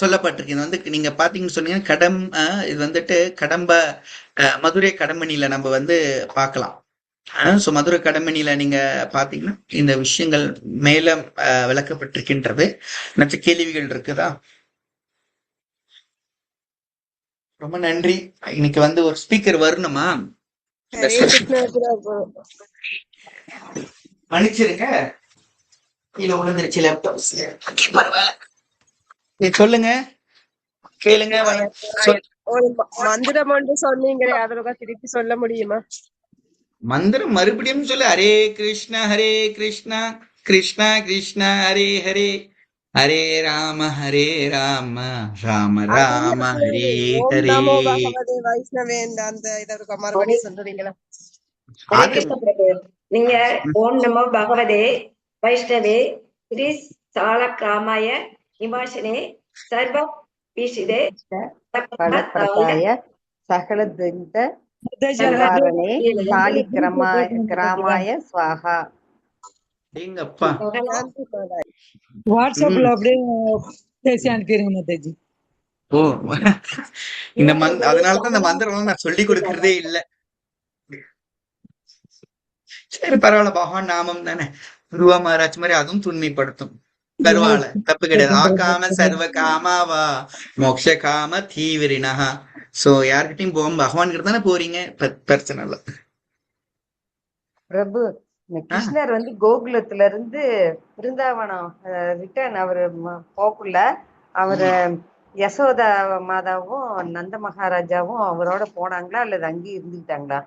[SPEAKER 1] சொல்லப்பட்டிருக்கு. இது நீங்க பாத்தீங்கன்னு சொன்னீங்கன்னா இது கடம்ப மதுரை கடம்பனில நம்ம பார்க்கலாம். சோ மதுரை கடம்பனில நீங்க பாத்தீங்கன்னா இந்த விஷயங்கள் மேல விளக்கப்பட்டிருக்கின்றது. மற்ற கேள்விகள் இருக்குதா? ரொம்ப நன்றி. இன்னைக்கு ஒரு ஸ்பீக்கர் வரணுமா? மன்னிச்சிருங்க, கீழே விழுந்துருச்சு லேப்டாப். சொல்லுங்க, கேளுங்க.
[SPEAKER 3] மந்திரம் ஒன்று சொன்னீங்களே, அதோட திருப்பி சொல்ல முடியுமா?
[SPEAKER 1] மந்திரம் மறுபடியும் சொல்லு. ஹரே கிருஷ்ணா கிருஷ்ணா கிருஷ்ணா ஹரே ஹரே, ஹரே ராம ராம ராம ஹரே ஹரே.
[SPEAKER 3] அந்த இதற்கு மறுபடியும் சொல்றீங்களா?
[SPEAKER 5] நீங்க ஓம் நமோ பகவதே வைஷ்ணவே ஸ்ரீ சாலக்கிராமாய நிவாசனே சர்வ பீஷிதே
[SPEAKER 3] பலப்பிரதாய சகல துரித நிவாரணே காளி கிராமாய ஸ்வாஹா.
[SPEAKER 6] வாட்ஸ்அப்ல அப்படியே பேசி அனுப்பிடுங்க மாதாஜி.
[SPEAKER 1] ஓ, அதனாலதான் இந்த மந்திரம் நான் சொல்லி கொடுக்கறதே இல்ல. சரி, பரவாயில்ல, பகவான் நாமம் தானே. குருவா மகாராஜ் மாதிரி அதுவும் தூய்மைப்படுத்தும். பரவாயில்ல, தப்பு கிடையாது. ஆகாம சர்வ காமாவா மோக்ஷ காம தீவிரினஹா. சோ யார்கிட்டயும் பகவான் கிட்ட தானே போறீங்க, பிரச்சனை இல்ல.
[SPEAKER 3] பிரபு, கிருஷ்ணர் கோகுலத்துல இருந்து பிருந்தாவனம் ரிட்டர்ன் அவரு போக்குள்ள அவரு யசோதா மாதாவும் நந்த மகாராஜாவும் அவரோட போனாங்களா அல்லது அங்கேயே இருந்துட்டாங்களா?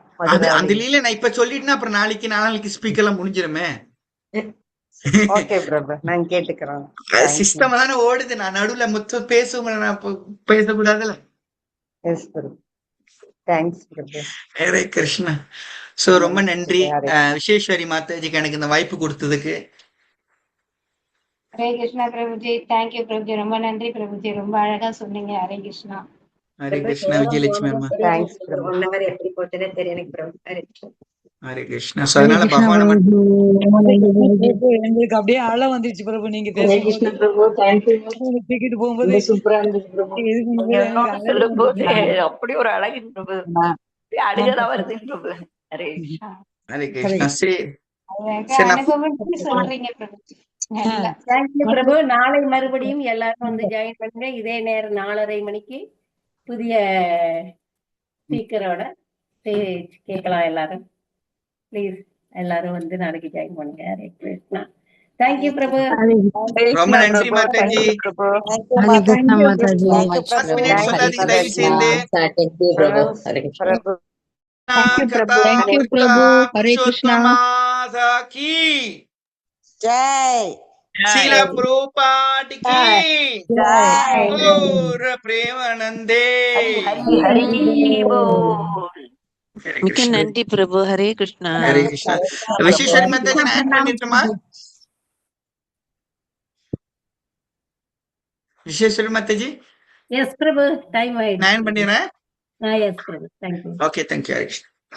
[SPEAKER 1] அந்த லீல நான் இப்ப சொல்லிட்டேன்னா அப்புறம் நாளைக்கு ஸ்பீக்கர் எல்லாம் முடிஞ்சிருமே.
[SPEAKER 3] ஓகே பிரபு, நான் கேட்டுக்கிறேன்.
[SPEAKER 1] சிஸ்டம் தானே ஓடுது. நான் நடுவுல மொத்தம் பேசுவேன், நான் பேசக்கூடாதுல்ல.
[SPEAKER 3] எஸ் பிரபு, தேங்க்ஸ் பிரபு.
[SPEAKER 1] ஹரே கிருஷ்ணா. சோ ரொம்ப நன்றி விஸ்வேஸ்வரி மாதாஜிக்கு எனக்கு இந்த வாய்ப்பு கொடுத்ததுக்கு.
[SPEAKER 4] ஹரே கிருஷ்ணா பிரபுஜி. தேங்க்யூ பிரபுஜி, ரொம்ப நன்றி பிரபுஜி, ரொம்ப அழகா சொன்னீங்க. ஹரே கிருஷ்ணா.
[SPEAKER 1] ஹரே கிருஷ்ணா. விஜயலட்சுமி அம்மா,
[SPEAKER 3] தேங்க்ஸ் பிரபு.
[SPEAKER 5] எப்படி போட்டுனே தெரியும் எனக்கு பிரபு. ஹரே கிருஷ்ணா.
[SPEAKER 1] ஹரே கிருஷ்ணா. சோ அதனால பகவான்
[SPEAKER 6] எங்களுக்கு அப்படியே அழ வந்துருச்சு பிரபு. நீங்க
[SPEAKER 5] ஹரே கிருஷ்ணா பிரபு. தேங்க்யூ.
[SPEAKER 6] தூக்கிட்டு போகும்போது
[SPEAKER 5] சூப்பரா இருந்துச்சு பிரபு. அப்படி ஒரு அழகு பிரபு, அழுகதான் வருது பிரபு. ஹரே கிருஷ்ணா.
[SPEAKER 1] ஹரே கிருஷ்ணா. சரி,
[SPEAKER 4] சொல்றீங்க பிரபுஜி.
[SPEAKER 5] தேங்க்யூ பிரபு. நாளை மறுபடியும் எல்லாரும் ஜாயின் பண்ணுங்க. இதே நேரம் 4:30 மணிக்கு புதிய ஸ்பீக்கரோட கேட்கலாம். எல்லாரும் பிளீஸ் எல்லாரும் நாளைக்கு ஜாயின் பண்ணுங்க. ஹரே கிருஷ்ணா. தேங்க்யூ பிரபு.
[SPEAKER 1] ரொம்ப நன்றி மாதாஜி. शीला प्रभुपाद की गौर प्रेमानंदे.
[SPEAKER 7] மிக்க நன்றி பிரபு. ஹரே கிருஷ்ணா.
[SPEAKER 1] ஹரே கிருஷ்ணா. விசேஷர் மாதாஜி நான் பண்ணிட்டேமா? விசேஷர் மாதாஜி,
[SPEAKER 5] எஸ் பிரபு, டைம் ஆயிடுச்சு.
[SPEAKER 1] நான் பண்ணிடுறேன்.
[SPEAKER 5] Yes Prabhu thank you
[SPEAKER 1] okay, thank you Hare Krishna.